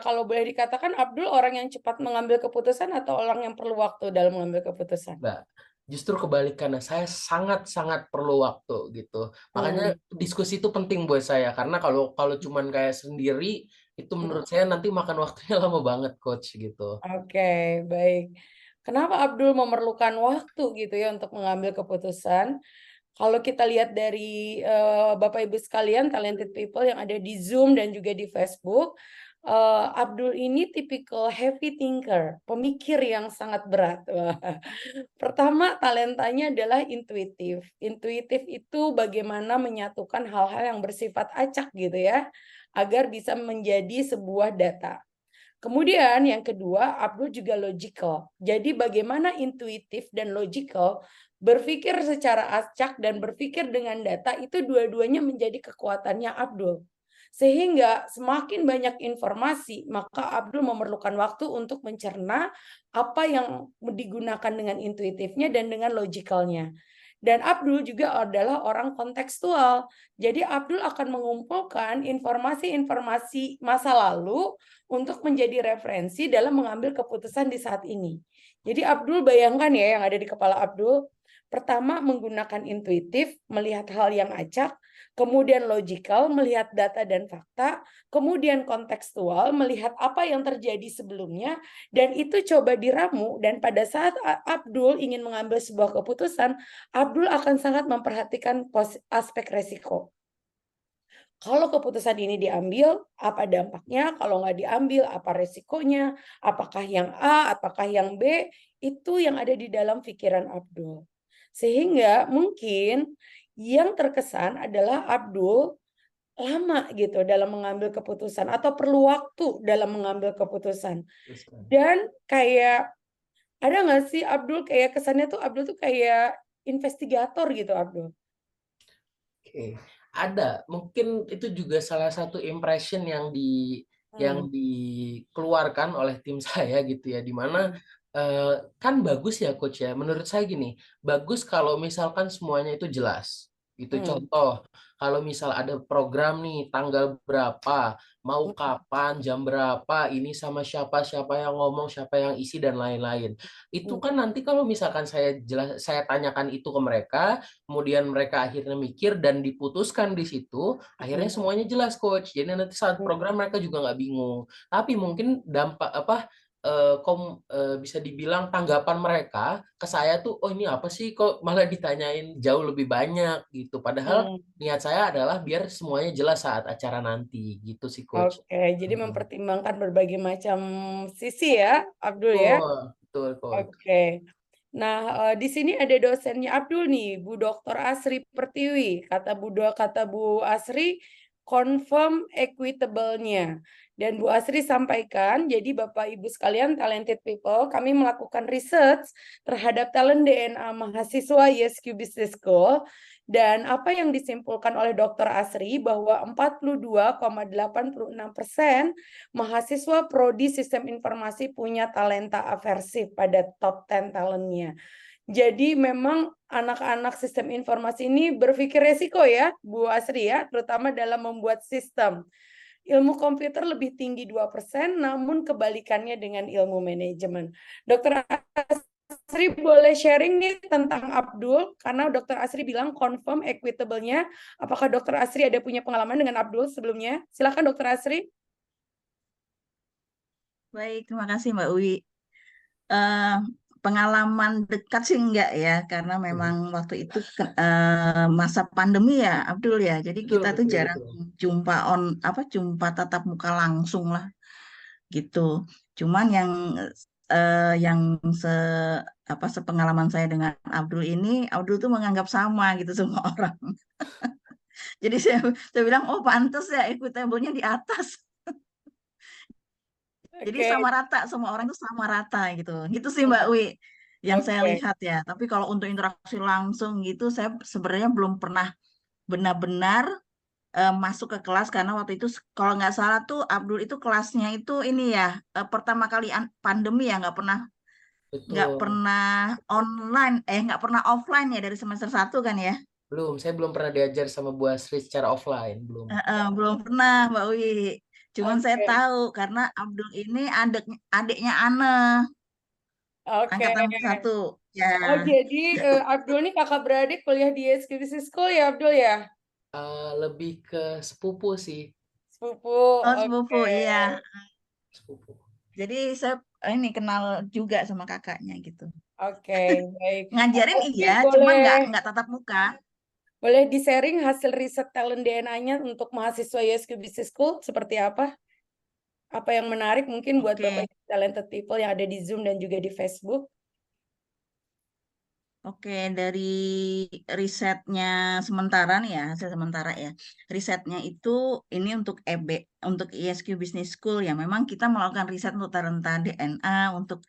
Kalau boleh dikatakan Abdul orang yang cepat mengambil keputusan atau orang yang perlu waktu dalam mengambil keputusan? Mbak, justru kebalikannya, saya sangat-sangat perlu waktu gitu. Makanya diskusi itu penting buat saya, karena kalau cuman kayak sendiri, itu menurut saya nanti makan waktunya lama banget, Coach, gitu. Oke, baik. Kenapa Abdul memerlukan waktu gitu ya untuk mengambil keputusan? Kalau kita lihat dari Bapak Ibu sekalian, talented people yang ada di Zoom dan juga di Facebook, Abdul ini tipikal heavy thinker, pemikir yang sangat berat. Wah. Pertama, talentanya adalah intuitif. Intuitif itu bagaimana menyatukan hal-hal yang bersifat acak gitu ya, agar bisa menjadi sebuah data. Kemudian yang kedua, Abdul juga logical. Jadi bagaimana intuitif dan logical berpikir secara acak dan berpikir dengan data itu dua-duanya menjadi kekuatannya Abdul. Sehingga semakin banyak informasi, maka Abdul memerlukan waktu untuk mencerna apa yang digunakan dengan intuitifnya dan dengan logikalnya. Dan Abdul juga adalah orang kontekstual. Jadi Abdul akan mengumpulkan informasi-informasi masa lalu untuk menjadi referensi dalam mengambil keputusan di saat ini. Jadi Abdul bayangkan ya yang ada di kepala Abdul. Pertama menggunakan intuitif, melihat hal yang acak. Kemudian logikal, melihat data dan fakta. Kemudian kontekstual, melihat apa yang terjadi sebelumnya. Dan itu coba diramu. Dan pada saat Abdul ingin mengambil sebuah keputusan, Abdul akan sangat memperhatikan aspek resiko. Kalau keputusan ini diambil, apa dampaknya? Kalau nggak diambil, apa resikonya? Apakah yang A, apakah yang B? Itu yang ada di dalam pikiran Abdul. Sehingga mungkin yang terkesan adalah Abdul lama gitu dalam mengambil keputusan atau perlu waktu dalam mengambil keputusan. Dan kayak ada nggak sih Abdul kayak kesannya tuh Abdul tuh kayak investigator gitu Abdul. Oke, ada. Mungkin itu juga salah satu impression yang dikeluarkan oleh tim saya gitu ya, di mana kan bagus ya Coach ya. Menurut saya gini, bagus kalau misalkan semuanya itu jelas. Itu contoh, kalau misal ada program nih tanggal berapa, mau kapan, jam berapa, ini sama siapa, siapa yang ngomong, siapa yang isi dan lain-lain. Itu kan nanti kalau misalkan saya tanyakan itu ke mereka, kemudian mereka akhirnya mikir dan diputuskan di situ, akhirnya semuanya jelas Coach. Jadi nanti saat program mereka juga nggak bingung. Tapi mungkin dampak bisa dibilang tanggapan mereka ke saya tuh, oh ini apa sih kok malah ditanyain jauh lebih banyak gitu. Padahal niat saya adalah biar semuanya jelas saat acara nanti gitu sih Coach. Oke, jadi mempertimbangkan berbagai macam sisi ya, Abdul ya. Betul Coach. Oke. Nah, di sini ada dosennya Abdul nih, Bu Dr. Asri Pertiwi. Kata Bu Asri, confirm equitable-nya. Dan Bu Asri sampaikan, jadi Bapak Ibu sekalian talented people, kami melakukan research terhadap talent DNA mahasiswa YSQ Business School. Dan apa yang disimpulkan oleh Dr. Asri bahwa 42,86% mahasiswa prodi sistem informasi punya talenta aversif pada top 10 talentnya. Jadi memang anak-anak sistem informasi ini berpikir resiko ya, Bu Asri ya, terutama dalam membuat sistem. Ilmu komputer lebih tinggi 2%, namun kebalikannya dengan ilmu manajemen. Dr. Asri boleh sharing nih tentang Abdul, karena Dr. Asri bilang confirm equitable-nya. Apakah Dr. Asri ada punya pengalaman dengan Abdul sebelumnya? Silakan Dr. Asri. Baik, terima kasih Mbak Uwi. Pengalaman dekat sih enggak ya, karena memang waktu itu masa pandemi ya, Abdul ya. Jadi kita tuh jarang jumpa jumpa tatap muka langsung lah, gitu. Cuman yang sepengalaman saya dengan Abdul ini, Abdul tuh menganggap sama gitu semua orang. Jadi saya bilang, oh pantas ya equitable-nya di atas. Jadi sama rata, semua orang itu sama rata gitu. Gitu sih Mbak Wi yang saya lihat ya. Tapi kalau untuk interaksi langsung gitu, saya sebenarnya belum pernah benar-benar masuk ke kelas, karena waktu itu kalau nggak salah tuh Abdul itu kelasnya itu ini ya, pertama kali pandemi ya, nggak pernah nggak Betul. pernah online, nggak pernah offline ya dari semester 1 kan ya? Saya belum pernah diajar sama Bu Asri secara offline, belum. Belum pernah Mbak Wi. Cuman saya Oke, tahu karena Abdul ini adiknya Ane, oke. angkatan 1. Ya, Oh, jadi Abdul nih kakak beradik kuliah di SQ Business School ya, Abdul ya? Lebih ke sepupu sih, Sepupu, oh oke. sepupu, iya. sepupu. Jadi saya ini kenal juga sama kakaknya gitu. Oke, baik. Ngajarin Asri iya, cuma boleh nggak tatap muka. boleh di-sharing hasil riset talent DNA-nya untuk mahasiswa YSQ Business School seperti apa? Apa yang menarik mungkin buat Bapak Oke, talented people yang ada di Zoom dan juga di Facebook? oke, dari risetnya sementara nih ya, hasil sementara ya. Risetnya itu ini untuk untuk ISQ Business School ya. Memang kita melakukan riset untuk talenta DNA, untuk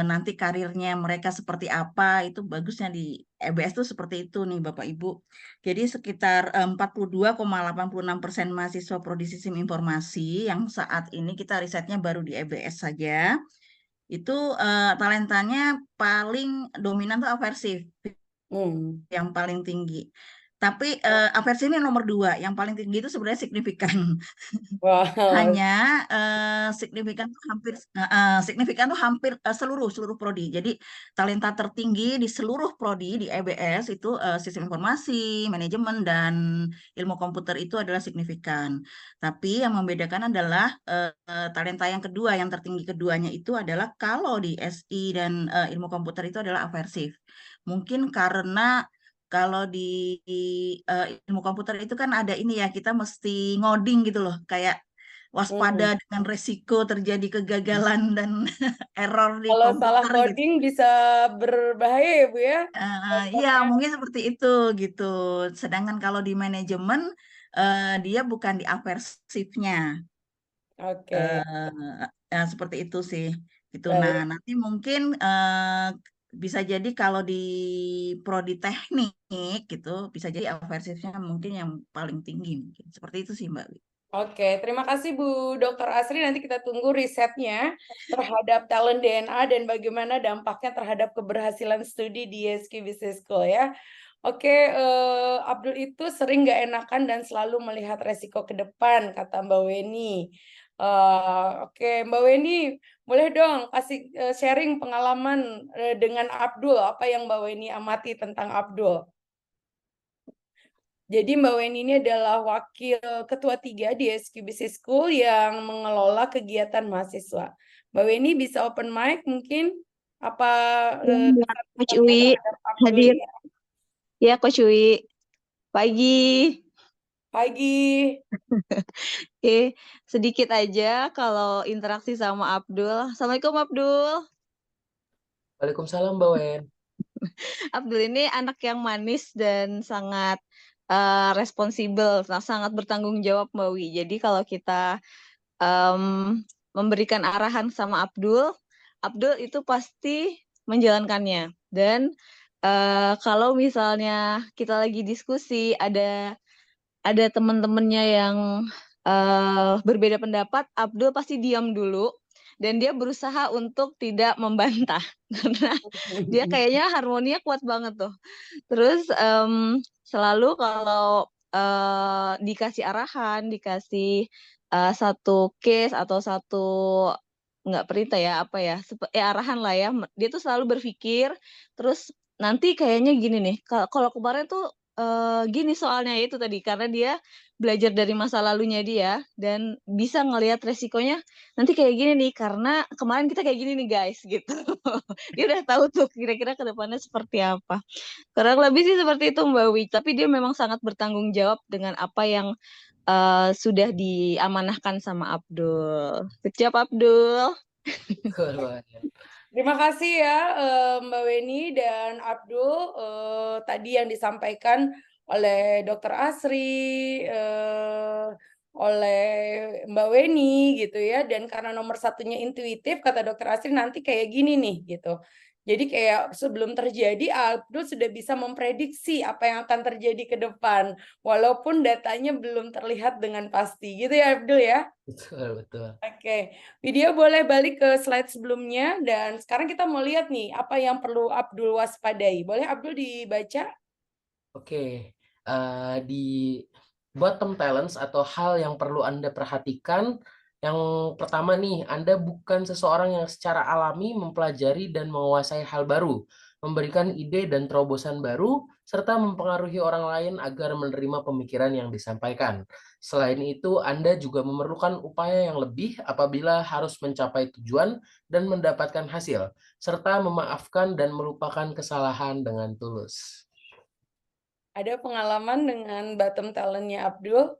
nanti karirnya mereka seperti apa, itu bagusnya di EBS tuh seperti itu nih Bapak Ibu. Jadi sekitar 42,86% mahasiswa prodi sistem informasi yang saat ini kita risetnya baru di EBS saja. Itu talentanya paling dominan tuh aversif Hmm. yang paling tinggi. Tapi aversif ini nomor 2, yang paling tinggi itu sebenarnya signifikan. Wow. Hanya signifikan tuh hampir seluruh prodi. Jadi talenta tertinggi di seluruh prodi di EBS itu sistem informasi, manajemen dan ilmu komputer itu adalah signifikan. Tapi yang membedakan adalah talenta yang kedua, yang tertinggi keduanya itu adalah kalau di SI dan ilmu komputer itu adalah aversif. Mungkin karena kalau di ilmu komputer itu kan ada ini ya, kita mesti ngoding gitu loh, kayak waspada Hmm. dengan resiko terjadi kegagalan dan error di Kalau salah komputer gitu. coding bisa berbahaya ya, Bu ya? Iya, Dampaknya. mungkin seperti itu gitu. Sedangkan kalau di manajemen dia bukan di aversifnya. Oke, eh Seperti itu sih. Gitu. Nah, baik. nanti mungkin bisa jadi kalau di prodi teknik gitu, bisa jadi aversifnya mungkin yang paling tinggi mungkin. Seperti itu sih, Mbak. Oke, terima kasih Bu Dr. Asri. Nanti kita tunggu risetnya terhadap talent DNA dan bagaimana dampaknya terhadap keberhasilan studi di YSQ Business School ya. Oke, Abdul itu sering nggak enakan dan selalu melihat resiko ke depan, kata Mbak Weni. Oke, Mbak Weni, boleh dong kasih sharing pengalaman dengan Abdul, apa yang Mbak Weni amati tentang Abdul? Jadi Mbak Weni ini adalah wakil ketua 3 di SQ Business School yang mengelola kegiatan mahasiswa. Mbak Weni bisa open mic mungkin? Apa Ya, Coach kesan-kesannya Uwi terhadap Abdul hadir. ini? Ya, Coach Uwi. Pagi. Pagi. Oke, sedikit aja kalau interaksi sama Abdul. Assalamualaikum Abdul. Waalaikumsalam Mbak Wen. Abdul ini anak yang manis dan sangat responsibel, sangat bertanggung jawab Mbak Wi. Jadi kalau kita memberikan arahan sama Abdul, Abdul itu pasti menjalankannya. Dan kalau misalnya kita lagi diskusi, ada teman-temannya yang berbeda pendapat, Abdul pasti diam dulu dan dia berusaha untuk tidak membantah karena dia kayaknya harmoninya kuat banget tuh. Terus selalu kalau dikasih arahan, dikasih satu case atau satu nggak perintah ya apa ya, arahan lah ya. Dia tuh selalu berpikir, terus nanti kayaknya gini nih. Kalau kemarin tuh gini soalnya itu tadi karena dia belajar dari masa lalunya dia dan bisa ngelihat resikonya nanti kayak gini nih karena kemarin kita kayak gini nih guys gitu. Dia udah tahu tuh kira-kira ke depannya seperti apa. Kurang lebih sih seperti itu Mbak Wi, tapi dia memang sangat bertanggung jawab dengan apa yang sudah diamanahkan sama Abdul. Good job Abdul. Terima kasih ya Mbak Weni dan Abdul tadi yang disampaikan oleh Dr. Asri, oleh Mbak Weni gitu ya. Dan karena nomor satunya intuitif, kata Dr. Asri nanti kayak gini nih gitu. Jadi kayak sebelum terjadi, Abdul sudah bisa memprediksi apa yang akan terjadi ke depan, walaupun datanya belum terlihat dengan pasti. Gitu ya, Abdul ya? Betul, betul. Oke, video boleh balik ke slide sebelumnya, dan sekarang kita mau lihat nih, apa yang perlu Abdul waspadai. Boleh Abdul dibaca? Oke, di bottom talents atau hal yang perlu Anda perhatikan, yang pertama nih, Anda bukan seseorang yang secara alami mempelajari dan menguasai hal baru, memberikan ide dan terobosan baru, serta mempengaruhi orang lain agar menerima pemikiran yang disampaikan. Selain itu, Anda juga memerlukan upaya yang lebih apabila harus mencapai tujuan dan mendapatkan hasil, serta memaafkan dan melupakan kesalahan dengan tulus. Ada pengalaman dengan bottom talent-nya Abdul?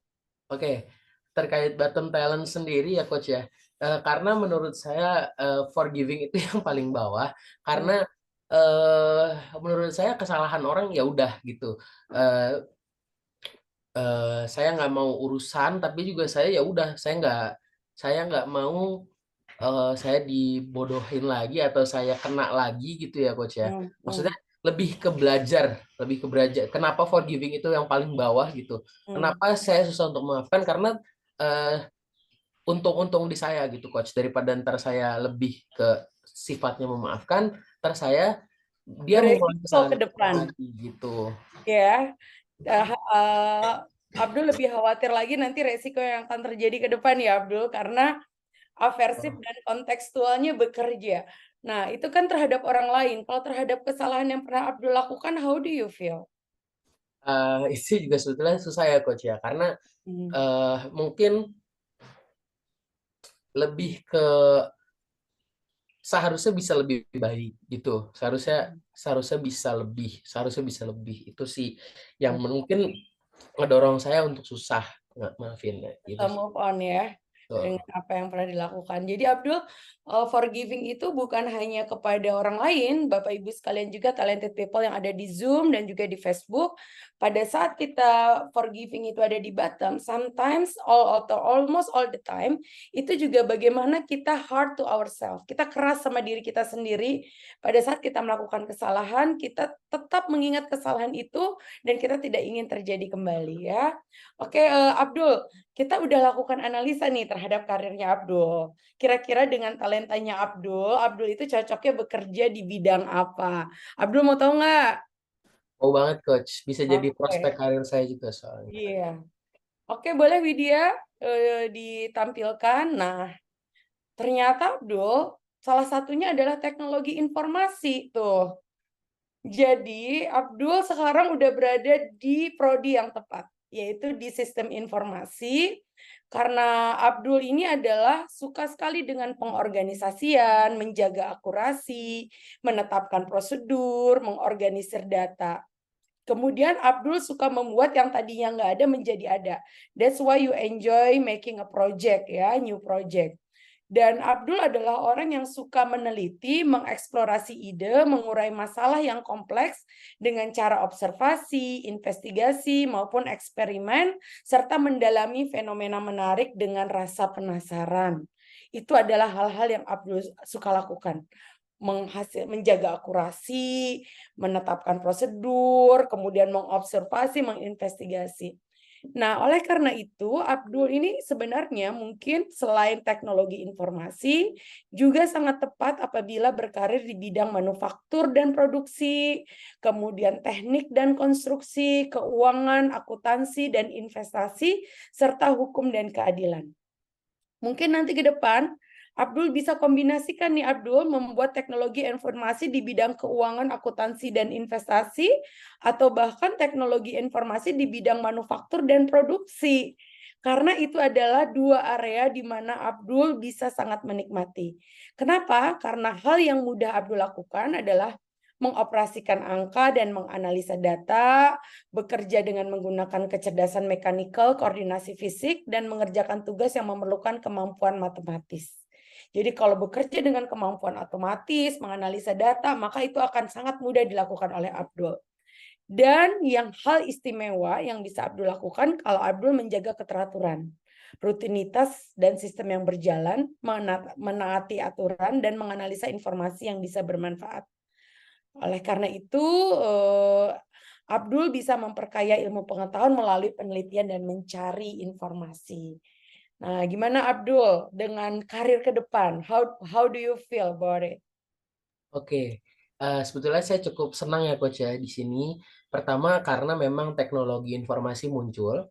Oke, terkait bottom talent sendiri ya Coach ya, karena menurut saya forgiving itu yang paling bawah, karena menurut saya kesalahan orang ya udah gitu. Eh, saya nggak mau urusan, tapi juga saya ya udah saya nggak mau saya dibodohin lagi atau saya kena lagi gitu ya Coach ya. Maksudnya lebih ke belajar. Kenapa forgiving itu yang paling bawah gitu? Kenapa saya susah untuk memaafkan? Karena untung-untung di saya gitu Coach, daripada ntar saya lebih ke sifatnya memaafkan, ntar dia mengulangi Beresiko kesalahan ke depan. lagi gitu. Ya, Abdul lebih khawatir lagi nanti resiko yang akan terjadi ke depan ya Abdul, karena aversif dan kontekstualnya bekerja. Nah, itu kan terhadap orang lain. Kalau terhadap kesalahan yang pernah Abdul lakukan, how do you feel? Itu juga sebetulnya susah ya Coach ya, karena mungkin lebih ke seharusnya bisa lebih baik gitu. Seharusnya bisa lebih. Itu sih yang mungkin ngedorong saya untuk susah maafin ya, gitu Kita sih. move on ya dengan apa yang pernah dilakukan. Jadi Abdul, forgiving itu bukan hanya kepada orang lain, Bapak Ibu sekalian juga talented people yang ada di Zoom dan juga di Facebook. Pada saat kita forgiving itu ada di bottom, sometimes atau almost all the time, itu juga bagaimana kita hard to ourselves. Kita keras sama diri kita sendiri. Pada saat kita melakukan kesalahan, kita tetap mengingat kesalahan itu dan kita tidak ingin terjadi kembali ya. Oke, Abdul, kita udah lakukan analisa nih terhadap karirnya Abdul. Kira-kira dengan talentanya Abdul itu cocoknya bekerja di bidang apa? Abdul mau tahu nggak? Oh banget Coach, bisa jadi Oke. prospek karir saya juga soalnya. Iya. Oke, boleh Widya ditampilkan. Nah, ternyata Abdul salah satunya adalah teknologi informasi tuh. Jadi Abdul sekarang udah berada di prodi yang tepat, yaitu di sistem informasi. Karena Abdul ini adalah suka sekali dengan pengorganisasian, menjaga akurasi, menetapkan prosedur, mengorganisir data. Kemudian Abdul suka membuat yang tadinya nggak ada menjadi ada. That's why you enjoy making a project ya, new project. Dan Abdul adalah orang yang suka meneliti, mengeksplorasi ide, mengurai masalah yang kompleks dengan cara observasi, investigasi, maupun eksperimen, serta mendalami fenomena menarik dengan rasa penasaran. Itu adalah hal-hal yang Abdul suka lakukan. Menjaga akurasi, menetapkan prosedur, kemudian mengobservasi, menginvestigasi. Nah, oleh karena itu, Abdul ini sebenarnya mungkin selain teknologi informasi, juga sangat tepat apabila berkarir di bidang manufaktur dan produksi, kemudian teknik dan konstruksi, keuangan, akuntansi, dan investasi, serta hukum dan keadilan. Mungkin nanti ke depan, Abdul bisa kombinasikan nih Abdul membuat teknologi informasi di bidang keuangan, akuntansi, dan investasi, atau bahkan teknologi informasi di bidang manufaktur dan produksi. Karena itu adalah dua area di mana Abdul bisa sangat menikmati. Kenapa? Karena hal yang mudah Abdul lakukan adalah mengoperasikan angka dan menganalisa data, bekerja dengan menggunakan kecerdasan mekanikal, koordinasi fisik, dan mengerjakan tugas yang memerlukan kemampuan matematis. Jadi kalau bekerja dengan kemampuan otomatis, menganalisa data, maka itu akan sangat mudah dilakukan oleh Abdul. Dan yang hal istimewa yang bisa Abdul lakukan kalau Abdul menjaga keteraturan, rutinitas dan sistem yang berjalan, menaati aturan, dan menganalisa informasi yang bisa bermanfaat. Oleh karena itu, Abdul bisa memperkaya ilmu pengetahuan melalui penelitian dan mencari informasi. Nah, gimana Abdul dengan karir ke depan? How do you feel about it? Oke, sebetulnya saya cukup senang ya Coach ya di sini. Pertama karena memang teknologi informasi muncul.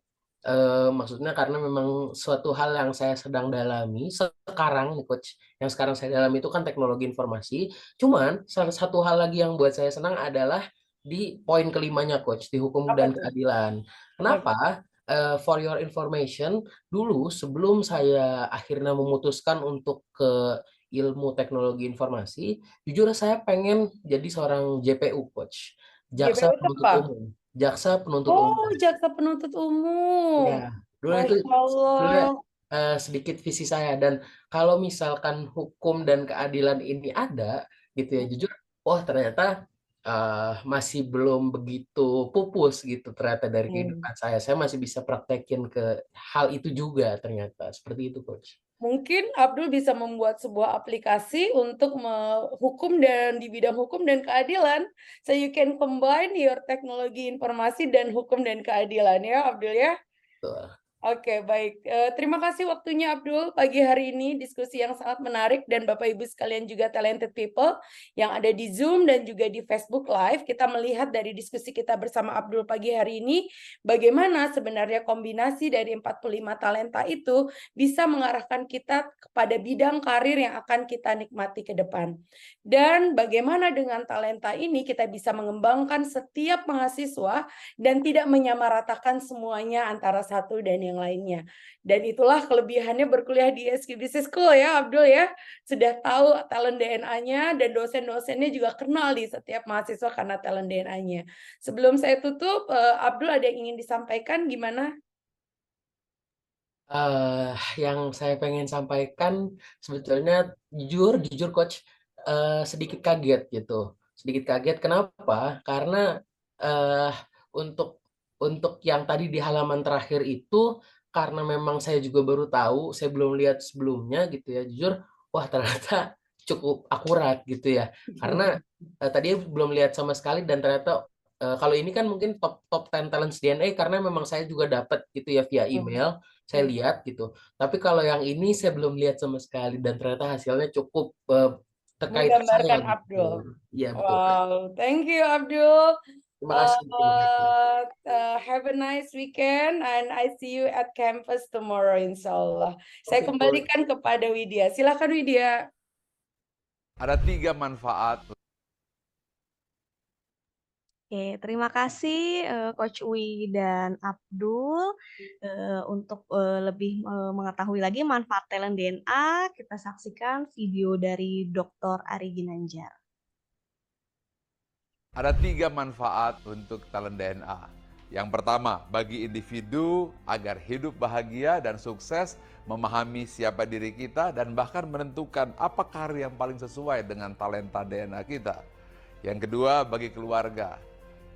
Maksudnya karena memang suatu hal yang saya sedang dalami sekarang nih Coach. Yang sekarang saya dalami itu kan teknologi informasi. Cuman salah satu hal lagi yang buat saya senang adalah di poin kelimanya Coach, di hukum Apa dan tuh? keadilan. Oke. Kenapa? For your information, dulu sebelum saya akhirnya memutuskan untuk ke ilmu teknologi informasi, jujur saya pengen jadi seorang JPU Coach, jaksa JPU itu penuntut apa? umum, jaksa penuntut umum. Oh, jaksa penuntut umum. Ya, dulu itu Masya sebenarnya Allah. sedikit visi saya, dan kalau misalkan hukum dan keadilan ini ada gitu ya, jujur, wah ternyata masih belum begitu pupus gitu ternyata dari Hmm. kehidupan saya. Saya masih bisa praktekin ke hal itu juga ternyata seperti itu Coach. Mungkin Abdul bisa membuat sebuah aplikasi untuk hukum dan di bidang hukum dan keadilan. So you can combine your teknologi informasi dan hukum dan keadilan ya Abdul ya. Betul. Oke, baik. Terima kasih waktunya Abdul pagi hari ini, diskusi yang sangat menarik, dan Bapak Ibu sekalian juga talented people yang ada di Zoom dan juga di Facebook Live. Kita melihat dari diskusi kita bersama Abdul pagi hari ini, bagaimana sebenarnya kombinasi dari 45 talenta itu bisa mengarahkan kita kepada bidang karir yang akan kita nikmati ke depan. Dan bagaimana dengan talenta ini kita bisa mengembangkan setiap mahasiswa dan tidak menyamaratakan semuanya antara satu dan yang lainnya. Dan itulah kelebihannya berkuliah di SQ Business School ya Abdul ya. Sudah tahu talent DNA-nya dan dosen-dosennya juga kenal di setiap mahasiswa karena talent DNA-nya. Sebelum saya tutup, Abdul ada yang ingin disampaikan gimana? Yang saya pengen sampaikan sebetulnya jujur Coach, sedikit kaget gitu. Sedikit kaget kenapa? Karena eh, untuk yang tadi di halaman terakhir itu, karena memang saya juga baru tahu, saya belum lihat sebelumnya gitu ya. Jujur, wah ternyata cukup akurat gitu ya. Karena tadi belum lihat sama sekali, dan ternyata kalau ini kan mungkin top 10 talents DNA karena memang saya juga dapat gitu ya via email. Saya lihat gitu. Tapi kalau yang ini saya belum lihat sama sekali, dan ternyata hasilnya cukup terkait saya Menggambarkan gitu. Abdul. Iya betul. Wow, thank you Abdul. Terima kasih, terima kasih. Have a nice weekend and I see you at campus tomorrow insya Allah. Saya Oke, kembalikan kepada Widya. Silakan Widya. Ada 3 manfaat. Oke, terima kasih Coach Uwi dan Abdul. Untuk lebih mengetahui lagi manfaat talent DNA, kita saksikan video dari Dr. Ari Ginanjar. Ada 3 manfaat untuk talent DNA. Yang pertama, bagi individu agar hidup bahagia dan sukses, memahami siapa diri kita dan bahkan menentukan apa karir yang paling sesuai dengan talenta DNA kita. Yang kedua, bagi keluarga.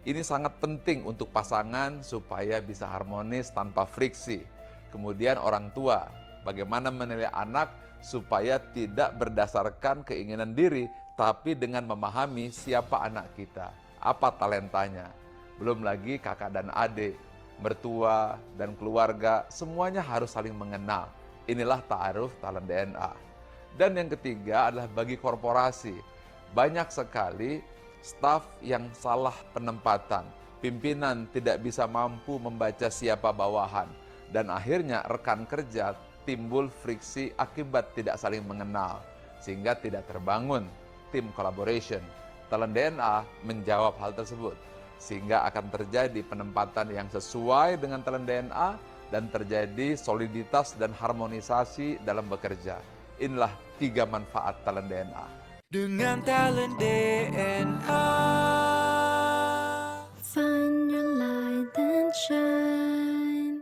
Ini sangat penting untuk pasangan supaya bisa harmonis tanpa friksi. Kemudian orang tua, bagaimana menilai anak supaya tidak berdasarkan keinginan diri, tapi dengan memahami siapa anak kita, apa talentanya. Belum lagi kakak dan adik, mertua dan keluarga, semuanya harus saling mengenal. Inilah ta'aruf talent DNA. Dan yang ketiga adalah bagi korporasi. Banyak sekali staf yang salah penempatan, pimpinan tidak bisa mampu membaca siapa bawahan, dan akhirnya rekan kerja timbul friksi akibat tidak saling mengenal, sehingga tidak terbangun tim collaboration. Talent DNA menjawab hal tersebut, sehingga akan terjadi penempatan yang sesuai dengan talent DNA dan terjadi soliditas dan harmonisasi dalam bekerja. Inilah 3 manfaat talent DNA. Dengan talent DNA. Find your light and shine.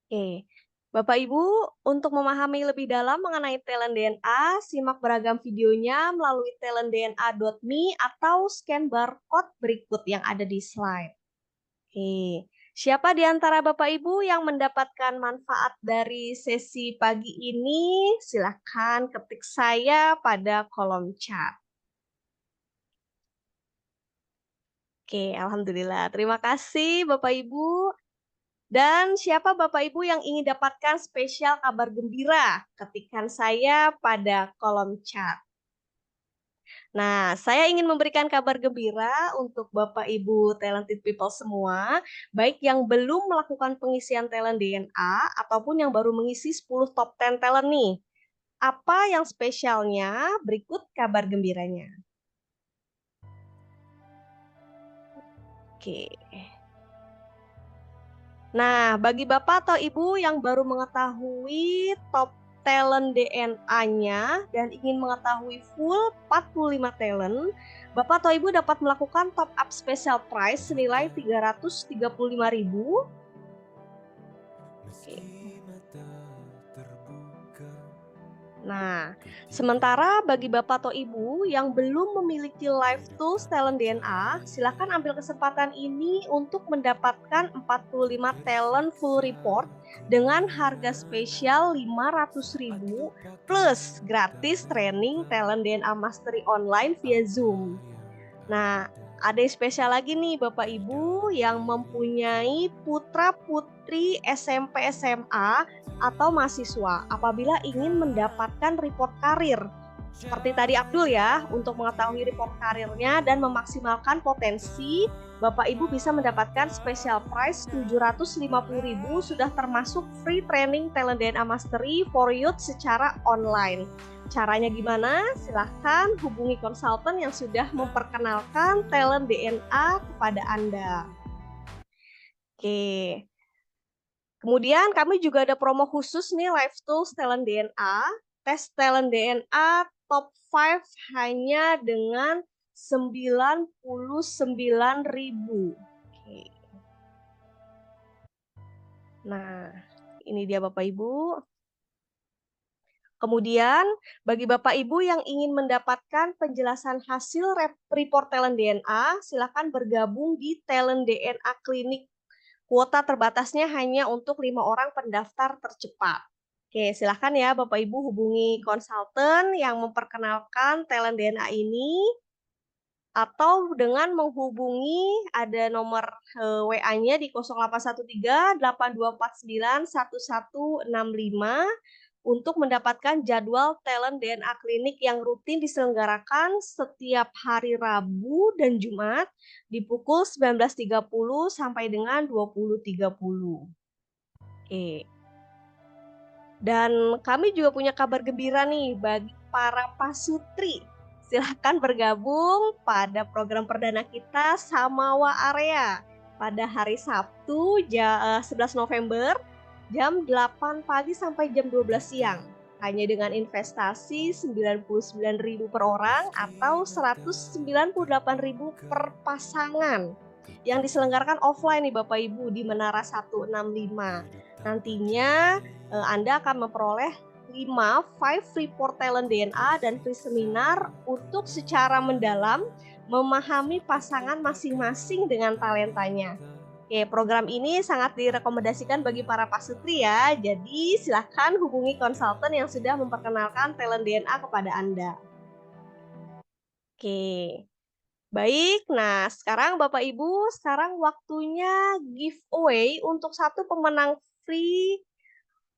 Oke, Bapak Ibu, untuk memahami lebih dalam mengenai talent DNA, simak beragam videonya melalui talentdna.me atau scan barcode berikut yang ada di slide. Oke, Siapa di antara Bapak Ibu yang mendapatkan manfaat dari sesi pagi ini? Silahkan ketik saya pada kolom chat. Oke, alhamdulillah. Terima kasih Bapak Ibu. Dan siapa Bapak Ibu yang ingin dapatkan spesial kabar gembira? Ketikkan saya pada kolom chat. Nah, saya ingin memberikan kabar gembira untuk Bapak Ibu talented people semua, baik yang belum melakukan pengisian talent DNA ataupun yang baru mengisi 10 top 10 talent nih. Apa yang spesialnya? Berikut kabar gembiranya. Oke. Nah, bagi Bapak atau Ibu yang baru mengetahui top talent DNA-nya dan ingin mengetahui full 45 talent, Bapak atau Ibu dapat melakukan top up special price senilai 335.000. Oke. Nah, sementara bagi Bapak atau Ibu yang belum memiliki Live Tools Talent DNA, silakan ambil kesempatan ini untuk mendapatkan 45 talent full report dengan harga spesial 500.000 plus gratis training Talent DNA Mastery online via Zoom. Nah, ada yang spesial lagi nih Bapak Ibu yang mempunyai putra-putri SMP SMA atau mahasiswa apabila ingin mendapatkan report karir. Seperti tadi Abdul ya, untuk mengetahui report karirnya dan memaksimalkan potensi, Bapak Ibu bisa mendapatkan special price 750.000 sudah termasuk free training Talent DNA Mastery for Youth secara online. Caranya gimana? Silahkan hubungi konsultan yang sudah memperkenalkan talent DNA kepada Anda. Oke. Kemudian kami juga ada promo khusus nih Live Tools Talent DNA. Tes Talent DNA top 5 hanya dengan 99.000. Oke. Nah, ini dia Bapak Ibu. Kemudian, bagi Bapak Ibu yang ingin mendapatkan penjelasan hasil report Talent DNA, silakan bergabung di Talent DNA Klinik. Kuota terbatasnya hanya untuk 5 orang pendaftar tercepat. Oke, silakan ya Bapak Ibu hubungi konsultan yang memperkenalkan Talent DNA ini, atau dengan menghubungi ada nomor WA-nya di 0813 8249 1165 untuk mendapatkan jadwal talent DNA klinik yang rutin diselenggarakan setiap hari Rabu dan Jumat di pukul 19.30 sampai dengan 20.30. Oke. Dan kami juga punya kabar gembira nih bagi para pasutri. Silahkan bergabung pada program perdana kita Samawa Area pada hari Sabtu 11 November jam 8 pagi sampai jam 12 siang. Hanya dengan investasi 99.000 per orang atau 198.000 per pasangan. Yang diselenggarakan offline nih Bapak Ibu di Menara 165. Nantinya Anda akan memperoleh 5 report talent DNA dan free seminar untuk secara mendalam memahami pasangan masing-masing dengan talentanya. Oke, program ini sangat direkomendasikan bagi para pasutri ya. Jadi silahkan hubungi konsultan yang sudah memperkenalkan talent DNA kepada Anda. Oke. Baik, nah sekarang Bapak Ibu, sekarang waktunya giveaway untuk satu pemenang free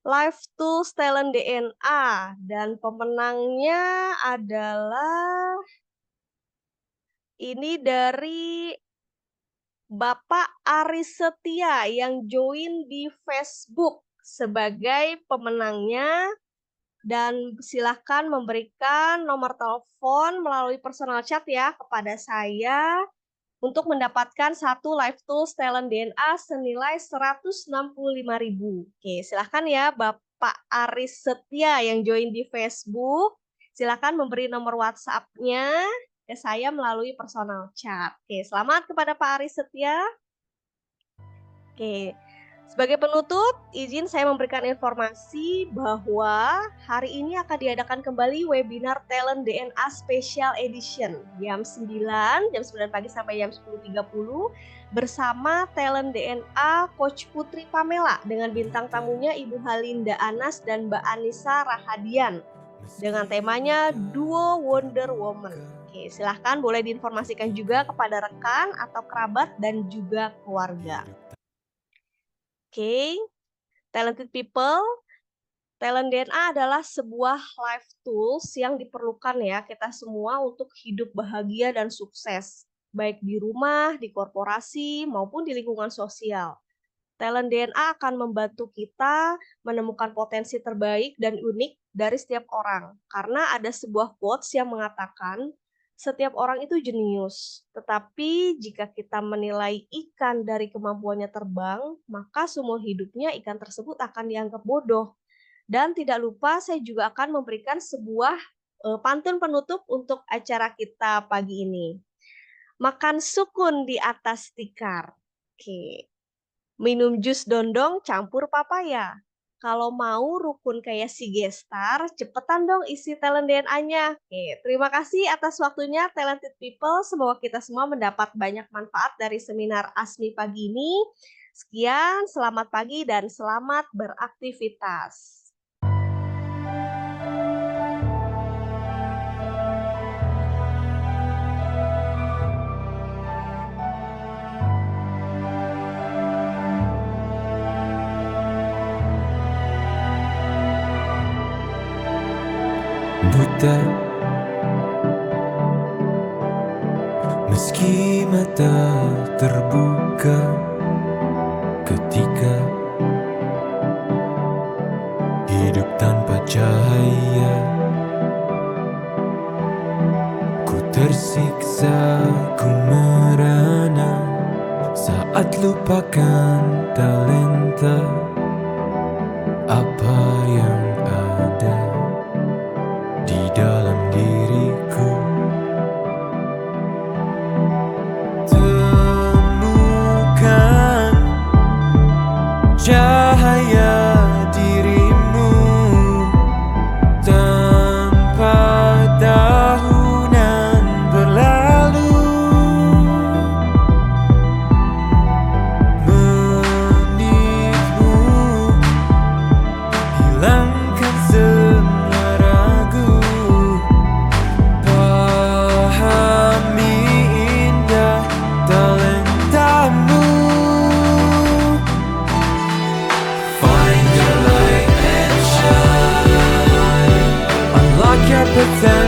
Live Tools Talent DNA. Dan pemenangnya adalah ini dari Bapak Aris Setia yang join di Facebook sebagai pemenangnya, dan silahkan memberikan nomor telepon melalui personal chat ya kepada saya untuk mendapatkan satu Live Tools Talent DNA senilai 165.000. Oke, silahkan ya Bapak Aris Setia yang join di Facebook, silahkan memberi nomor WhatsApp-nya ke saya melalui personal chat. Oke, selamat kepada Pak Aris Setia. Oke, Sebagai penutup, izin saya memberikan informasi bahwa hari ini akan diadakan kembali webinar Talent DNA Special Edition jam 9 pagi sampai jam 10.30 bersama Talent DNA Coach Putri Pamela dengan bintang tamunya Ibu Halinda Anas dan Mbak Anissa Rahadian dengan temanya Duo Wonder Woman. Oke, silahkan boleh diinformasikan juga kepada rekan atau kerabat dan juga keluarga. Oke, talented people, Talent DNA adalah sebuah life tools yang diperlukan ya kita semua untuk hidup bahagia dan sukses, baik di rumah, di korporasi, maupun di lingkungan sosial. Talent DNA akan membantu kita menemukan potensi terbaik dan unik dari setiap orang, karena ada sebuah quotes yang mengatakan, setiap orang itu jenius, tetapi jika kita menilai ikan dari kemampuannya terbang, maka seumur hidupnya ikan tersebut akan dianggap bodoh. Dan tidak lupa saya juga akan memberikan sebuah pantun penutup untuk acara kita pagi ini. Makan sukun di atas tikar. Oke. Minum jus dondong campur papaya. Kalau mau rukun kayak si Gestar, cepetan dong isi Talent DNA-nya. Oke, terima kasih atas waktunya Talented People. Semoga kita semua mendapat banyak manfaat dari seminar ASMI pagi ini. Sekian, selamat pagi dan selamat beraktivitas. Buta, meski mata terbuka ketika hidup tanpa cahaya, ku tersiksa, ku merana saat lupakan talenta apa yang ada di dalam diriku. Temukan cahaya dirimu tanpa tahunan berlalu, menipu, hilangkan semua ragu, pahami indah talentamu. Find your light and shine, unlock your potential.